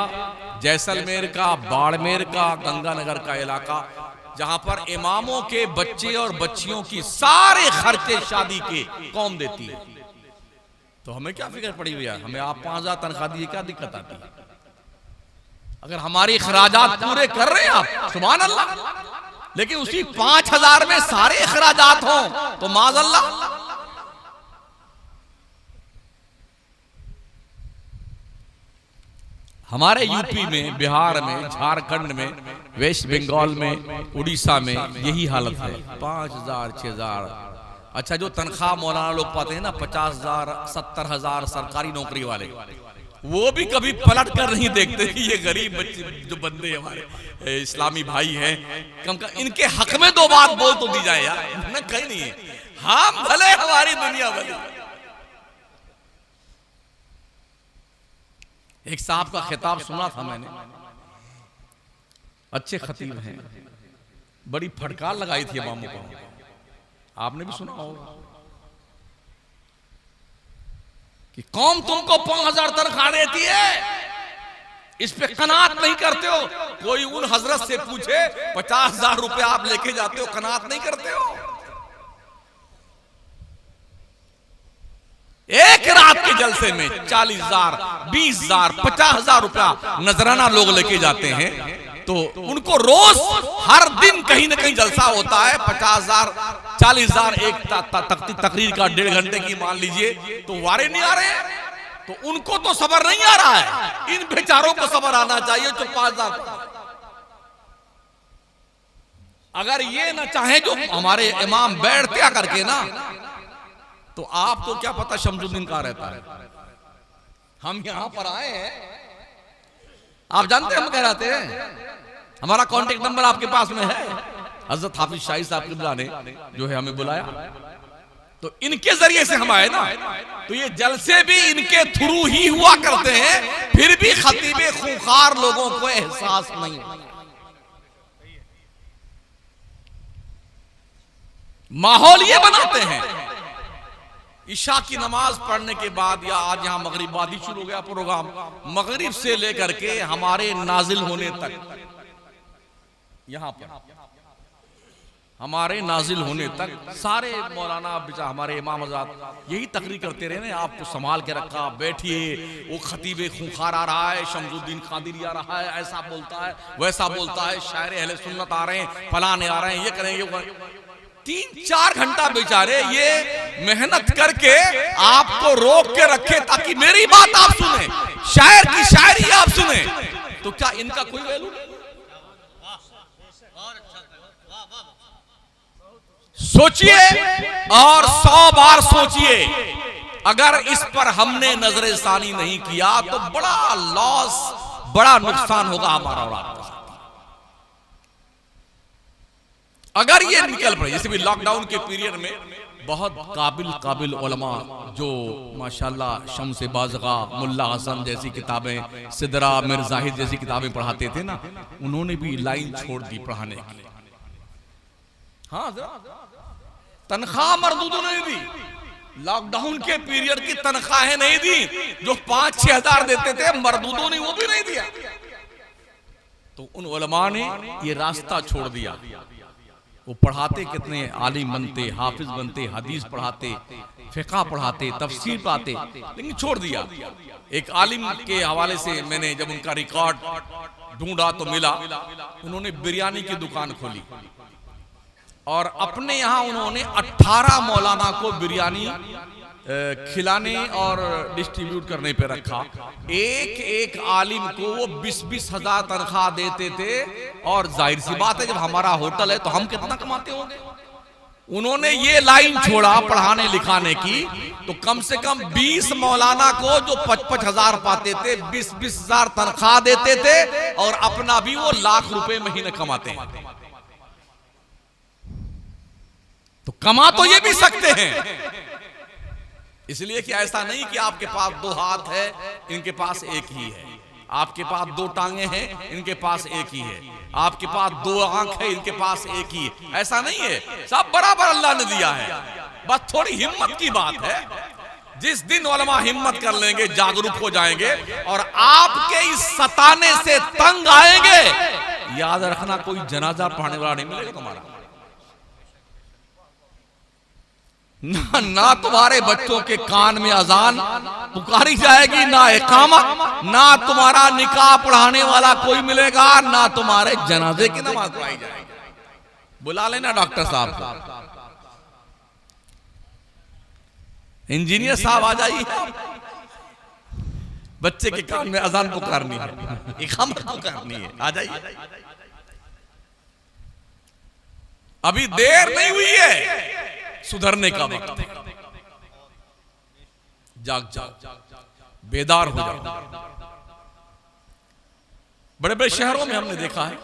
जैसलमेर का, बाड़मेर का, गंगानगर का इलाका, जहां पर इमामों के बच्चे और बच्चियों की सारे खर्चे शादी के कौम देती है। तो हमें क्या फिक्र पड़ी हुई है? हमें आप 5000 तनख्वाह दिए, क्या दिक्कत आती है? अगर हमारे खराजात पूरे कर रहे हैं आप, सुभान अल्लाह। लेकिन उसी 5000 में सारे अखराजात हों तो माज़अल्लाह। हमारे यूपी में, बिहार में, झारखंड में, वेस्ट बंगाल में, उड़ीसा में यही हालत है। 5000 6000। अच्छा, जो तनख्वाह मौलाना लोग पाते हैं ना, 50000 70000 सरकारी नौकरी वाले, वो भी कभी पलट कर नहीं देखते कि ये गरीब बच्चे जो बंदे हमारे इस्लामी भाई हैं, कम इनके हक में 2 बात बोल तो दी जाए यार। ना कहीं नहीं है, हम भले हमारी दुनिया भले। एक साहब का खिताब सुना था मैंने, अच्छे खतीब हैं, बड़ी फटकार लगाई थी इमामों को, आपने भी सुना होगा कि कौम तुमको 5000 तनख्वाह देती है, इस पे कनात नहीं करते हो। कोई उन हजरत से पूछे 50000 रुपए आप लेके जाते हो, कनात नहीं करते हो? एक रात के जलसे में 40000 20000 50000 रुपया नजराना लोग लेके जाते हैं, तो उनको रोज हर दिन कहीं ना कहीं जलसा होता है। 50000 40000 एक तकरीर का 1.5 घंटे की मान लीजिए, तो वारे नहीं आ रहे हैं, तो उनको तो सबर नहीं आ रहा है। इन बेचारों को सबर आना चाहिए जो 5000। अगर ये ना चाहे जो हमारे इमाम बैठते आकर के ना, तो आपको क्या पता शमसुद्दीन कहां रहता है। हम यहां पर आए हैं, आप जानते हैं हम कह रहे हैं, हमारा कांटेक्ट नंबर आपके पास में है। हजरत हाफिज शाही साहब किबला ने जो है हमें बुलाया, तो इनके जरिए से हम आए ना, तो ये जलसे भी इनके थ्रू ही हुआ करते हैं, फिर भी खतीबे खूंखार लोगों को एहसास नहीं। माहौल ये बनाते हैं, ईशा की नमाज पढ़ने के बाद, या आज यहां मगरिब बाद ही शुरू हो गया प्रोग्राम, मगरिब से लेकर के हमारे नाजिल होने तक, यहां पर हमारे नाजिल होने तक सारे मौलाना हमारे इमाम हज़रात यही तकरीर करते रहे ना, आपको संभाल के रखा, बैठिए, वो खतीब खूंखार आ रहा है, शमसुद्दीन कादिरी आ रहा है, ऐसा बोलता है वैसा बोलता है, शायर अहले सुन्नत आ रहे हैं, फलाने आ रहे हैं, ये करेंगे। 3-4 घंटा बेचारे ये मेहनत करके आपको रोक के रखे ताकि मेरी बात आप सुने, शायर की शायरी आप सुने, तो क्या इनका कोई वैल्यू? सोचिए और 100 बार सोचिए, अगर इस पर हमने नजरसानी नहीं किया तो बड़ा लॉस, बड़ा नुकसान होगा हमारा और आपका। अगर ये निकल पड़े, जैसे भी लॉकडाउन के पीरियड में बहुत काबिल काबिल उलमा जो माशाल्लाह शम्स बाज़गा, मुल्ला हसन जैसी किताबें, सिदरा मिर जाहिद जैसी किताबें पढ़ाते थे ना, उन्होंने भी लाइन छोड़ दी पढ़ाने की। हाँ, तनख्वाह मरदूदों ने दी, लॉकडाउन के पीरियड की तनख्वाहें नहीं दी, जो 5-6 हजार देते थे मरदूदों ने वो भी नहीं दिया। तो उन उलमा ने ये रास्ता छोड़ दिया। वो पढ़ाते कितने आलिम बनते, हाफिज बनते, हदीस पढ़ाते, फिक़ह पढ़ाते, तफसीर पढ़ाते, लेकिन छोड़ दिया। एक आलिम के हवाले से मैंने जब उनका रिकॉर्ड ढूंढा तो मिला, उन्होंने बिरयानी की दुकान खोली और अपने यहाँ उन्होंने 18 मौलाना को बिरयानी खिलाने और डिस्ट्रीब्यूट करने पे रखा। एक एक आलिम को वो 20-20 हजार तनख्वाह देते थे। और जाहिर सी बात है, जब हमारा होटल है तो हम कितना कमाते होंगे। उन्होंने ये लाइन छोड़ा पढ़ाने लिखाने की, तो कम से कम 20 मौलाना को जो 55 हजार पाते थे, 20-20 हजार तनख्वाह देते थे और अपना भी वो लाख रुपए महीने कमाते हैं। तो कमा तो ये भी सकते हैं, इसलिए कि ऐसा नहीं कि आपके पास 2 हाथ है, इनके पास एक ही है, आपके पास 2 टांगे हैं, इनके पास एक ही है, आपके पास 2 आंख है, इनके पास एक ही है। ऐसा नहीं है, सब बराबर अल्लाह ने दिया है। बस थोड़ी हिम्मत की बात है। जिस दिन उलमा हिम्मत कर लेंगे, जागरूक हो जाएंगे और आपके इस सताने से तंग आएंगे, याद रखना कोई जनाजा पढ़ने वाला नहीं मिलेगा तुम्हारा। ना तुम्हारे बच्चों के कान में अजान पुकारी जाएगी, ना इकामा, ना तुम्हारा निकाह पढ़ाने वाला कोई मिलेगा, ना तुम्हारे जनाजे की नमाज पढ़ाई जाएगी। बुला लेना डॉक्टर साहब को, इंजीनियर साहब आ जाइए, बच्चे के कान में अजान पुकारनी है, इकामत पुकारनी है, आ जाइए। अभी देर नहीं हुई है, सुधरने का वक्त है। जाग जाओ, बेदार हो जाओ। बड़े बड़े शहरों में हमने देखा है,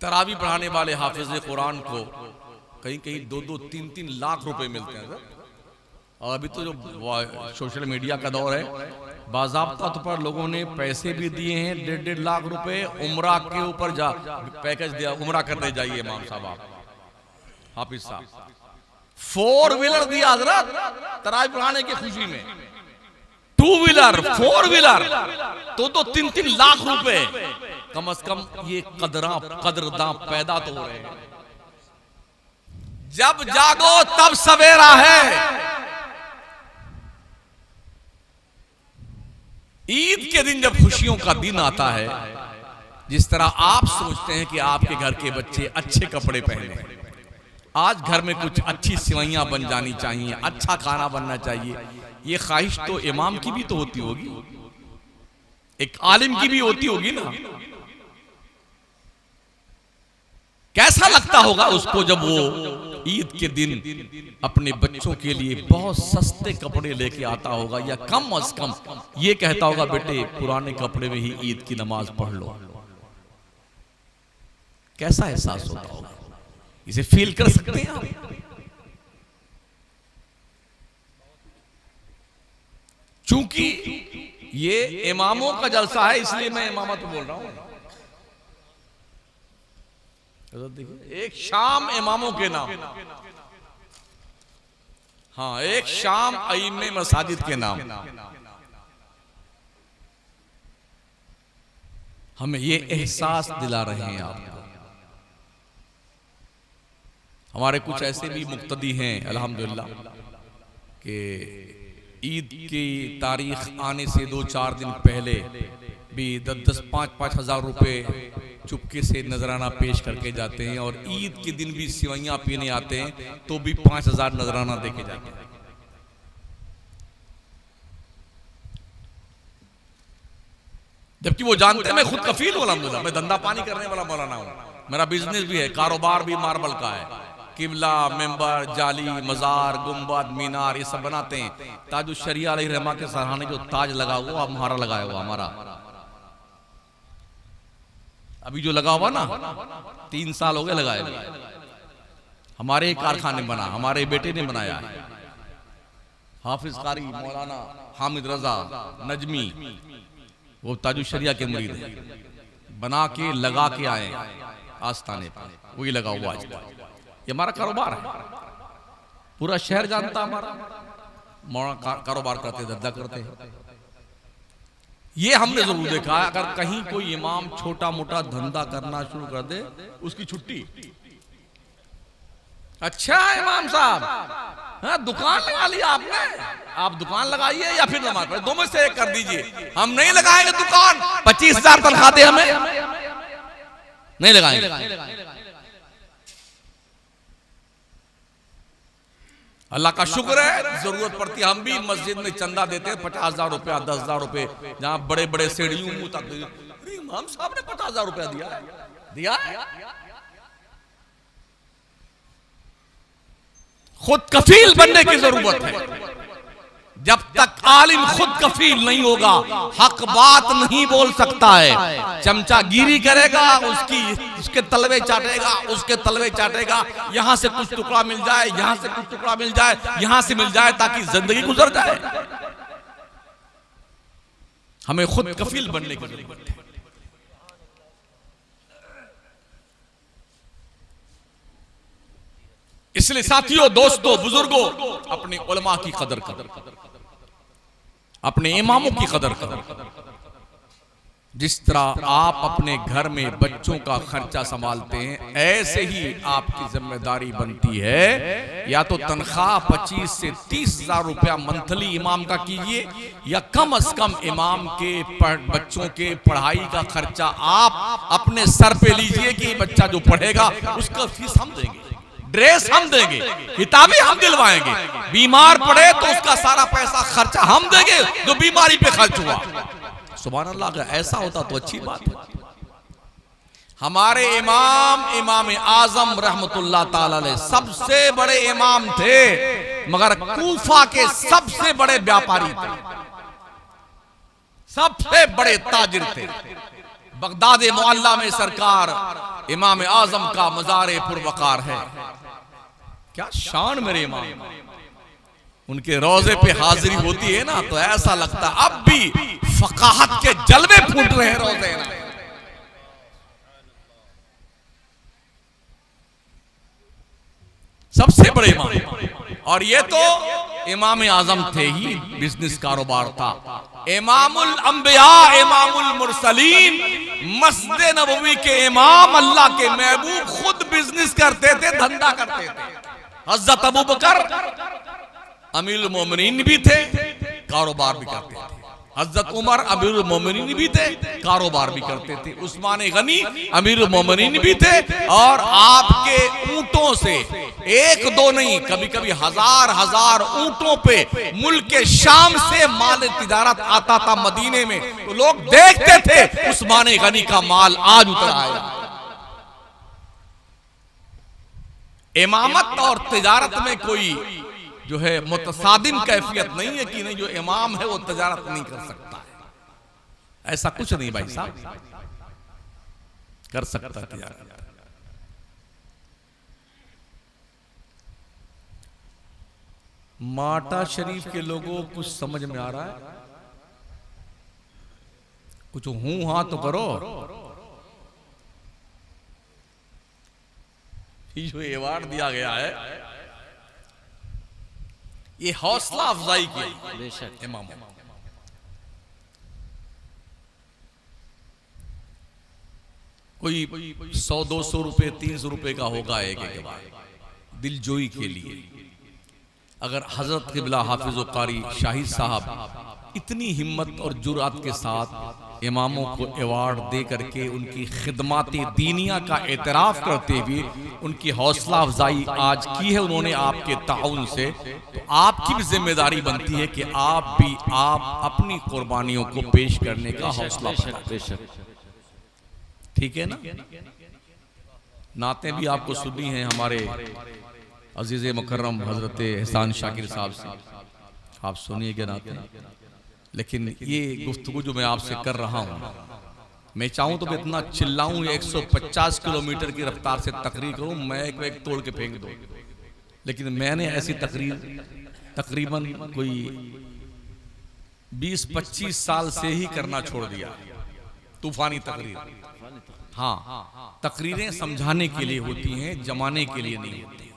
तरावी पढ़ाने वाले हाफिज कुरान को कहीं कहीं 2-2, 3-3 लाख रुपए मिलते हैं। और अभी तो जो सोशल मीडिया का दौर है, बाज़ाब्ता तौर पर लोगों ने पैसे भी दिए हैं, 1.5 लाख रुपए उम्रा के ऊपर जा पैकेज दिया, उम्रा करने जाइए इमाम साहब, आप हाफिज साहब 4 व्हीलर दिया हजरत तरावी पढ़ाने की खुशी में, 2 व्हीलर 4 व्हीलर तो 3-3 लाख रुपए। कम से कम ये कदरदां पैदा तो हो रहे हैं। जब जागो तब सवेरा है। ईद के दिन जब खुशियों का दिन आता है, जिस तरह आप सोचते हैं कि आपके घर के बच्चे अच्छे कपड़े पहने, आज घर में कुछ अच्छी सिवैयां बन जानी चाहिए, अच्छा खाना बनना चाहिए, ये ख्वाहिश तो इमाम की भी तो होती होगी, एक आलिम की भी होती होगी ना। कैसा लगता होगा उसको जब वो ईद के दिन अपने बच्चों के लिए बहुत सस्ते कपड़े लेके आता होगा, या कम अज कम ये कहता होगा बेटे पुराने कपड़े में ही ईद की नमाज पढ़ लो। कैसा एहसास होता होगा, इसे फील कर सकते हैं आप? चूंकि ये इमामों का जलसा है, इसलिए मैं इमामत बोल रहा हूं। देखिए, एक शाम इमामों के नाम, हाँ, एक शाम अइम्मे मसाजिद के नाम। हमें ये एहसास दिला रहे हैं आपको। हमारे कुछ ऐसे भी मुक्तदी हैं अल्हम्दुलिल्लाह कि ईद की तारीख आने से 2-4 दिन पहले भी 10-10, 5-5 हजार रुपए चुपके से नजराना पेश करके जाते हैं, और ईद के दिन भी सिवैयां पीने आते हैं तो भी 5,000 नजराना देके जाते हैं। जबकि वो जानते हैं मैं खुद कफील हूं अल्हम्दुलिल्लाह, मैं धंधा पानी करने वाला मौलाना हूं, मेरा बिजनेस भी है, कारोबार भी मार्बल का है, किबला, मेंबर, जाली, मजार, गुंबद, मीनार ये सब बनाते हैं। ताजुश शरिया अलैहि रहमा के सराहने जो ताज लगा हुआ हमारा लगाया हुआ, हमारा अभी जो लगा हुआ ना 3 साल हो गए लगाए। हमारे कारखाने बना, हमारे बेटे ने बनाया है। हाफिज कारी मौलाना हामिद रजा नजमी, वो ताजुशरिया के मुरीद है, बना के लगा के आए आस्थाने पर, वही लगा हुआ आज। ये हमारा कारोबार है, पूरा शहर जानता हमारा मौलाना कारोबार करते, धंधा करते हैं। ये हमने जरूर देखा है, अगर कहीं कोई इमाम छोटा मोटा धंधा करना शुरू कर दे, उसकी छुट्टी। अच्छा इमाम साहब, हाँ दुकान लगा लिया आपने, आप दुकान लगाइए या फिर नमाज पढ़े, दो में से एक कर दीजिए। हम नहीं लगाएंगे दुकान, 25,000 तनख्वाह दे हमें, नहीं लगाएंगे। अल्लाह का शुक्र है, जरूरत पड़ती है हम भी मस्जिद में चंदा देते हैं, 50,000 रुपया, 10,000 रुपए, जहां बड़े बड़े सीढ़ियों मुंह तक। इमाम साहब ने 50,000 रुपया दिया। खुद कफील बनने की जरूरत है। जब तक आलिम खुद कफील नहीं होगा, हक बात नहीं बोल सकता है। चमचागिरी करेगा, उसके तलवे चाटेगा, उसके तलवे चाटेगा। यहां से कुछ टुकड़ा मिल जाए, यहां से कुछ टुकड़ा मिल जाए, यहां से मिल जाए, ताकि जिंदगी गुजर जाए। हमें खुद कफील बनने की जरूरत है। इसलिए साथियों, दोस्तों, बुजुर्गों, अपने उलमा की कदर करो, अपने इमामों की कदर करो। जिस तरह आप अपने घर में बच्चों का खर्चा संभालते हैं, ऐसे ही आपकी जिम्मेदारी बनती है। या तो तनख्वाह 25 से 30,000 रुपया मंथली इमाम का कीजिए, या कम से कम इमाम के बच्चों के पढ़ाई का खर्चा आप अपने सर पे लीजिए कि बच्चा जो पढ़ेगा उसका फीस हम देंगे, ड्रेस हम देंगे, किताबें हम दिलवाएंगे। बीमार पड़े तो उसका सारा पैसा खर्चा हम देंगे जो बीमारी पे खर्च हुआ। सुभान अल्लाह, अगर ऐसा होता तो अच्छी बात है। हमारे इमाम आजम रहमतुल्लाह ताला अलैह सबसे बड़े इमाम थे, मगर कूफा के सबसे बड़े व्यापारी थे, सबसे बड़े ताजिर थे। बगदाद मुअल्ला में सरकार इमाम आजम का मज़ार पुरवकार है। क्या शान मेरे इमाम, उनके रोजे पे हाजिरी होती है ना, तो ऐसा लगता है अब भी फकाहत के जलवे फूट रहे हैं रोजे ना। सबसे बड़े इमाम, और ये तो इमाम आजम थे ही, बिजनेस कारोबार था। इमामुल अंबिया, इमामुल मुरसलीन, मस्जिद नबवी के इमाम, अल्लाह के महबूब, खुद बिजनेस करते थे, धंधा करते थे। हज़रत अबू बकर अमीरुल मोमिनीन भी थे, कारोबार भी करते थे। हज़रत उमर अमीरुल मोमिनीन भी थे, कारोबार भी करते थे। उस्मान गनी अमीरुल मोमिनीन भी थे, और आपके ऊंटों से एक दो नहीं, कभी कभी हजार हजार ऊंटों पे मुल्क के शाम से माल तिजारत आता था मदीने में, तो लोग देखते थे उस्मान गनी का माल आज उतर आया। इमामत और तिजारत में कोई जो है मुतसादिम कैफियत नहीं है कि नहीं, जो इमाम है वो तिजारत नहीं कर सकता है। ऐसा कुछ नहीं भाई साहब, कर सकता है तिजारत। माटा शरीफ के लोगों कुछ समझ में आ रहा है? कुछ हूं हां तो करो। जो अवार्ड दिया गया है, ये हौसला अफजाई की इमाम, कोई 100-200 रुपए 300 रुपए का होगा एक बार दिलजोई के लिए। अगर हजरत क़िबला हाफिज़ कारी शाहिद साहब इतनी हिम्मत और जुरात के साथ इमामों को अवार्ड दे करके उनकी खिदमात दीनिया का एतराफ़ करते हुए उनकी हौसला अफजाई आज की है उन्होंने आपके ताउन से, तो आपकी भी जिम्मेदारी बनती है कि आप अपनी कुर्बानियों को पेश करने का हौसला बढ़ाएं। ठीक है ना? नाते भी आपको सुनी है हमारे अजीज़ मुकर्रम हजरत एहसान शाकिर साहब से, आप सुनिएगा नाते। लेकिन ये गुफ्तगू जो मैं आपसे कर रहा हूँ, मैं चाहूं तो मैं इतना चिल्लाऊं, 150 किलोमीटर की रफ्तार से तकरीर करूं, मैं एक तोड़ के फेंक दूं, लेकिन मैंने ऐसी तकरीर तकरीबन कोई 20-25 साल से ही करना छोड़ दिया। तूफानी तकरीर, हाँ, तकरीरें समझाने के लिए होती हैं, जमाने के लिए नहीं होती।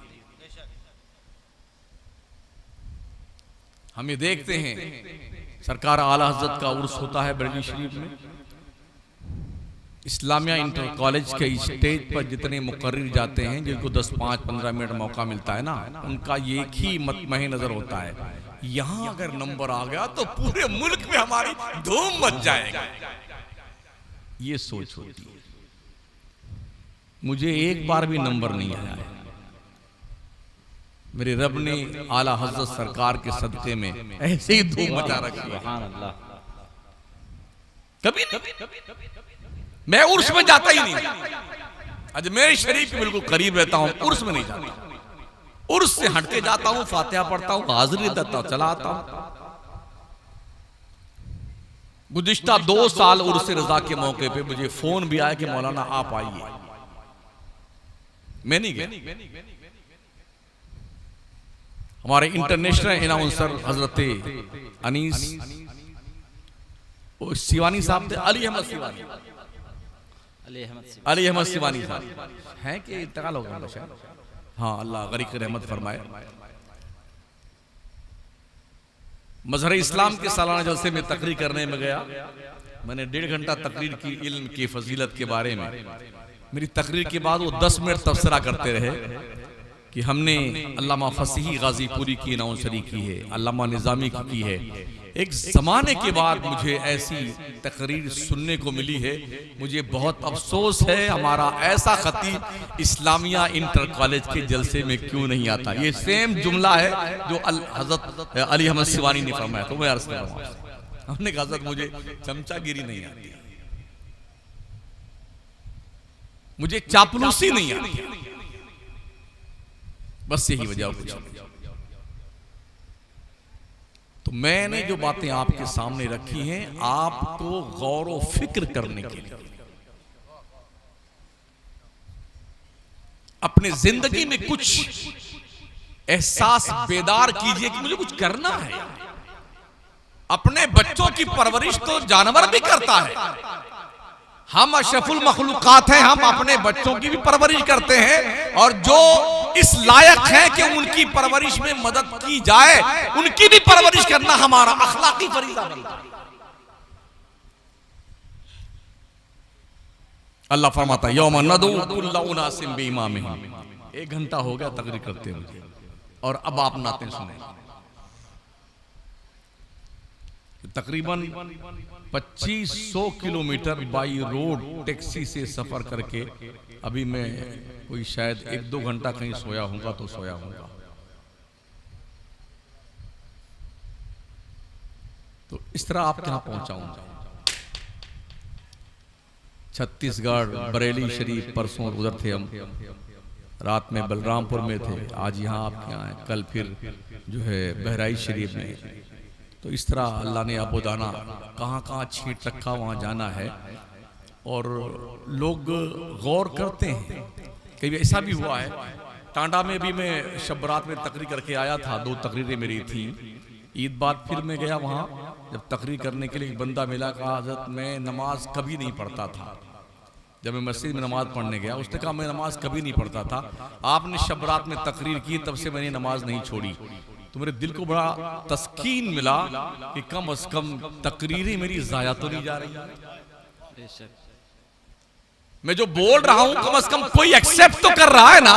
हम ये देखते हैं सरकार आला हजरत का उर्स होता है बरेली शरीफ में, इस्लामिया इंटर कॉलेज के स्टेज पर जितने मुकर्रिर जाते हैं, जिनको 10, 5, 15 मिनट मौका मिलता है ना, उनका एक ही मतमहे नजर होता है, यहां अगर नंबर आ गया तो पूरे मुल्क में हमारी धूम मच जाएगा। ये सोच होती है। मुझे एक बार भी नंबर नहीं आया है। मेरे रब ने आला हजरत सरकार के सदके में ऐसे ही धूम मचा रखी है। कभी मैं उर्स में जाता ही नहीं, अजमेर शरीफ के बिल्कुल करीब रहता हूं, उर्स में नहीं जाता। उर्स से हटके जाता हूं, फातिहा पढ़ता हूं, हाजिरी देता हूं, चला आता हूं। गुज़िश्ता 2 साल उर्स रज़ा के मौके पे मुझे फोन भी आया कि मौलाना आप आइए, मैं नहीं गया। हमारे इंटरनेशनल अनाउंसर हजरत अनीस सिवानी साहब थे, अली अहमद सिवानी साहब हैं कि इंतकाल हो गया, हाँ, अल्लाह गरीक रहमत फरमाए। मजहर इस्लाम के सालाना जलसे में तकरीर करने में गया। मैंने 1.5 घंटा तकरीर की इल्म की फजीलत के बारे में। मेरी तकरीर के बाद वो 10 मिनट तबसरा करते रहे कि हमने अल्लामा फसीही गाजीपुरी की अनाउंसरी की है, अल्लामा निजामी की है। एक जमाने के बाद मुझे ऐसी तकरीर सुनने को मिली है। मुझे बहुत अफसोस है, हमारा ऐसा खतीब इस्लामिया इंटर कॉलेज के जलसे में क्यों नहीं आता। ये सेम जुमला है जो हजरत अली अहमद सिवानी ने फरमाया। तो मैं अर्ज कर रहा हूं, हमने कहा हजरत मुझे चमचागिरी नहीं आती, मुझे चापलूसी नहीं आती, बस यही वजह कुछ। तो मैंने जो बातें आपके सामने रखी हैं, आपको गौर व फिक्र करने के लिए, अपने जिंदगी में कुछ एहसास बेदार कीजिए कि मुझे कुछ करना है। अपने बच्चों की परवरिश तो जानवर भी करता है, हम अशरफुल मखलूकात हैं, हम अपने बच्चों की भी परवरिश करते हैं, और जो इस लायक है कि उनकी परवरिश में मदद की जाए, उनकी भी परवरिश करना हमारा अखलाकी फरीज़ा बनता है। अल्लाह फरमाता है यौम नदू कुल्ला उनासिम बिइमामिहिम। 1 घंटा हो गया तकरीर करते हुए, और अब आप नाते सुने। तकरीबन 2500 किलोमीटर बाई रोड टैक्सी से सफर करके अभी मैं कोई शायद 1-2 घंटा कहीं सोया हूंगा तो सोया हूंगा। तो इस तरह आप कहां पहुंचाऊंगा। छत्तीसगढ़ बरेली शरीफ, परसों उधर थे हम, रात में बलरामपुर में थे, आज यहाँ आपके यहाँ हैं, कल फिर जो है बहराइच शरीफ में। तो इस तरह अल्लाह ने आबोदाना कहाँ कहाँ छींट रखा, वहाँ जाना है। और लोग गौर करते हैं। कभी ऐसा भी हुआ है, टांडा में भी मैं शब रात में तकरीर करके आया था, 2 तकरीरें मेरी थी। ईद बाद फिर मैं गया वहाँ, जब तकरीर करने के लिए एक बंदा मिला, कहा हज़रत मैं नमाज कभी नहीं पढ़ता था। जब मैं मस्जिद में नमाज पढ़ने गया, उसने कहा मैं नमाज कभी नहीं पढ़ता था, आपने शब रात में तकरीर की, तब से मैंने नमाज नहीं छोड़ी। तो मेरे दिल को बड़ा तस्कीन मिला कि कम से कम तकरीरें मेरी ज़ाया तो नहीं जा रही। मैं जो बोल रहा हूं कम से कम कोई एक्सेप्ट तो कर रहा है ना।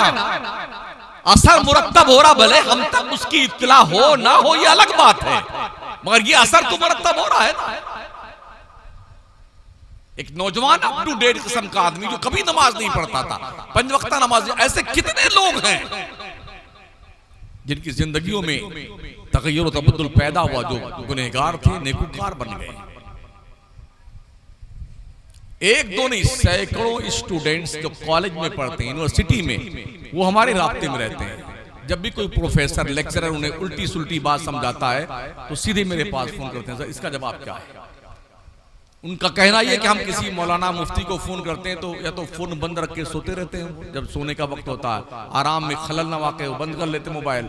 असर मुरत्तब हो रहा, भले हम तक उसकी इत्तला हो ना हो ये अलग बात है, मगर ये असर तो मुरत्तब हो रहा है ना। एक नौजवान अप टू डेट किस्म का आदमी जो कभी नमाज नहीं पढ़ता था, 5 वक्त नमाज, ऐसे कितने लोग हैं जिनकी जिंदगियों में तगय्युर और तबद्दुल पैदा हुआ, जो गुनहगार थे नेकूकार बन गए। 1-2 नहीं, सैकड़ों स्टूडेंट्स जो कॉलेज में पढ़ते हैं, यूनिवर्सिटी में, वो हमारे राब्ते में रहते हैं। जब भी कोई प्रोफेसर लेक्चरर उन्हें उल्टी सुल्टी बात समझाता है तो सीधे मेरे पास फोन करते हैं, सर इसका जवाब क्या है। उनका कहना यह कि हम किसी मौलाना मुफ्ती को फोन करते हैं तो या तो फोन बंद रख के सोते रहते हैं, जब सोने का वक्त होता है आराम में खलल न वाक़े बंद कर लेते मोबाइल।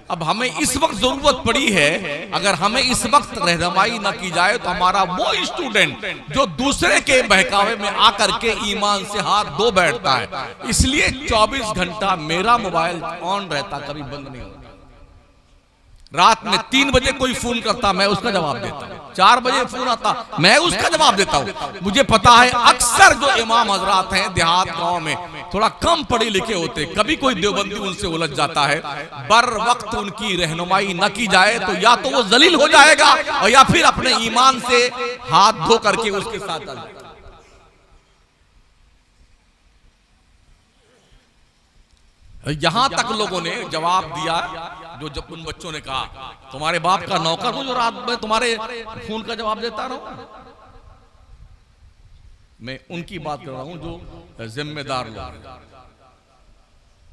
अब हमें इस वक्त जरूरत पड़ी है, अगर हमें इस वक्त रहनुमाई न की जाए तो हमारा वो स्टूडेंट जो दूसरे के बहकावे में आकर के ईमान से हाथ धो बैठता है, इसलिए 24 घंटा मेरा मोबाइल ऑन रहता, कभी बंद नहीं होता। रात में 3 बजे कोई फोन करता मैं उसका जवाब देता हूं, 4 बजे फोन आता मैं उसका जवाब देता हूं। मुझे पता है अक्सर जो इमाम हजरात हैं देहात गांव में थोड़ा कम पढ़े लिखे होते, कभी कोई देवबंदी उनसे उलझ जाता है, बर वक्त उनकी रहनुमाई न की जाए तो या तो वो जलील हो जाएगा और या फिर अपने ईमान से हाथ धो करके उसके साथ चल जाएगा। यहां तक लोगों ने जवाब दिया जो जब उन बच्चों ने कहा तुम्हारे बाप का नौकर हूं जो रात में तुम्हारे फोन का जवाब देता रहूं। मैं उनकी बात कर रहा हूं जो जिम्मेदार लोग।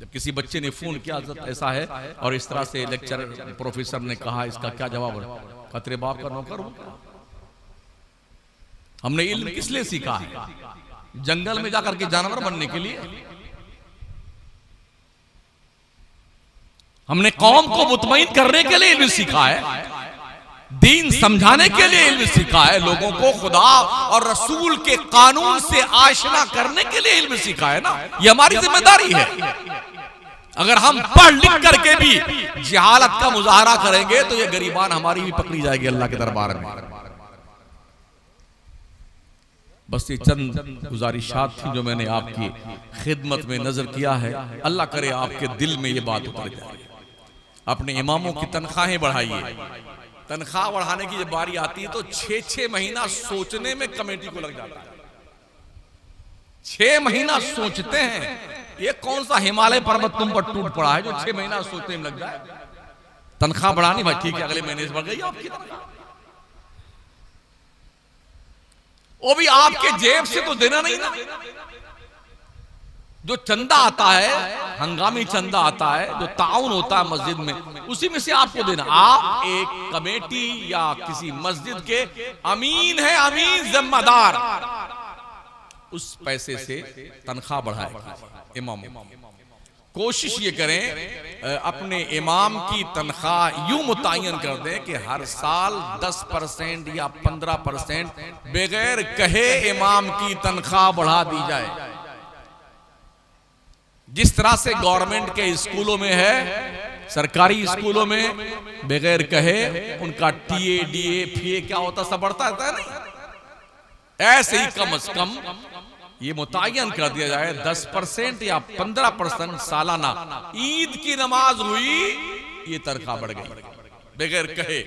जब किसी बच्चे ने फोन किया ऐसा है और इस तरह से लेक्चरर प्रोफेसर ने कहा इसका क्या जवाब है, तेरे बाप का नौकर हूं। हमने इल्म किस लिए सीखा है? जंगल में जाकर के जानवर बनने के लिए। हमने कौम को मुतमईन करने के लिए इल्म सीखा है, दीन समझाने के लिए इल्म सीखा है, लोगों को खुदा और रसूल के कानून से आशना करने के लिए इल्म सीखा है ना। ये हमारी जिम्मेदारी है। अगर हम पढ़ लिख करके भी जहालत का मुजाहरा करेंगे तो ये गरीबान हमारी भी पकड़ी जाएगी अल्लाह के दरबार में। बस ये चंद गुजारिशात थी जो मैंने आपकी खिदमत में नजर किया है। अल्लाह करे आपके दिल में ये बात उतर जाए। अपने इमामों की तनख्वाहें बढ़ाइए। तनख्वाह बढ़ाने की जब बारी आती है तो 6-6 महीना सोचने में कमेटी को लग जाता है। 6 महीना सोचते हैं, ये कौन सा हिमालय पर्वत तुम पर टूट पड़ा है जो 6 महीना सोचने में लग जाए। तनख्वाह बढ़ानी भाई ठीक है, अगले महीने से बढ़ गई आपकी तनख्वाह, वो भी आपके जेब से तो देना नहीं ना। जो चंदा आता है, हंगामी चंदा आता है, जो ताउन होता है मस्जिद में, उसी में से आपको देना। आप एक कमेटी या किसी मस्जिद के अमीन है, अमीन जिम्मेदार, उस पैसे से तनख्वाह बढ़ाएगा इमाम। कोशिश ये करें अपने इमाम की तनख्वाह यूं मुतय्यन कर दें कि हर साल 10% या 15% बगैर कहे इमाम की तनख्वाह बढ़ा दी जाए। जिस तरह से गवर्नमेंट के स्कूलों में है, सरकारी स्कूलों में बगैर कहे उनका टीए डीए फीए क्या होता सब बढ़ता रहता है नहीं, ऐसे ही कम से कम ये मुतय्यन कर दिया जाए 10% या 15% सालाना। ईद की नमाज हुई, ये तनख्वाह बढ़ गई बगैर कहे।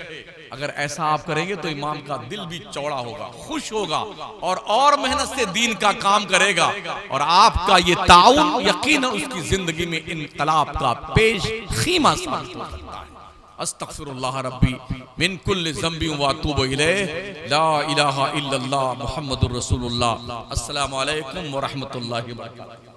अगर ऐसा आप करेंगे तो इमाम का दिल भी चौड़ा होगा, खुश होगा और मेहनत से दीन का काम करेगा और आपका ये ताउन यकीनन उसकी जिंदगी में इनकलाब का पेश खीमा साबित हो सकता है। अस्तगफिरुल्लाह रब्बी मिन कुल्लि ज़ंबि व अतूबु इलैह। ला इलाहा इल्लल्लाह मुहम्मदुर रसूलुल्लाह। अस्सलामु अलैकुम व रहमतुल्लाहि व बरकातहू।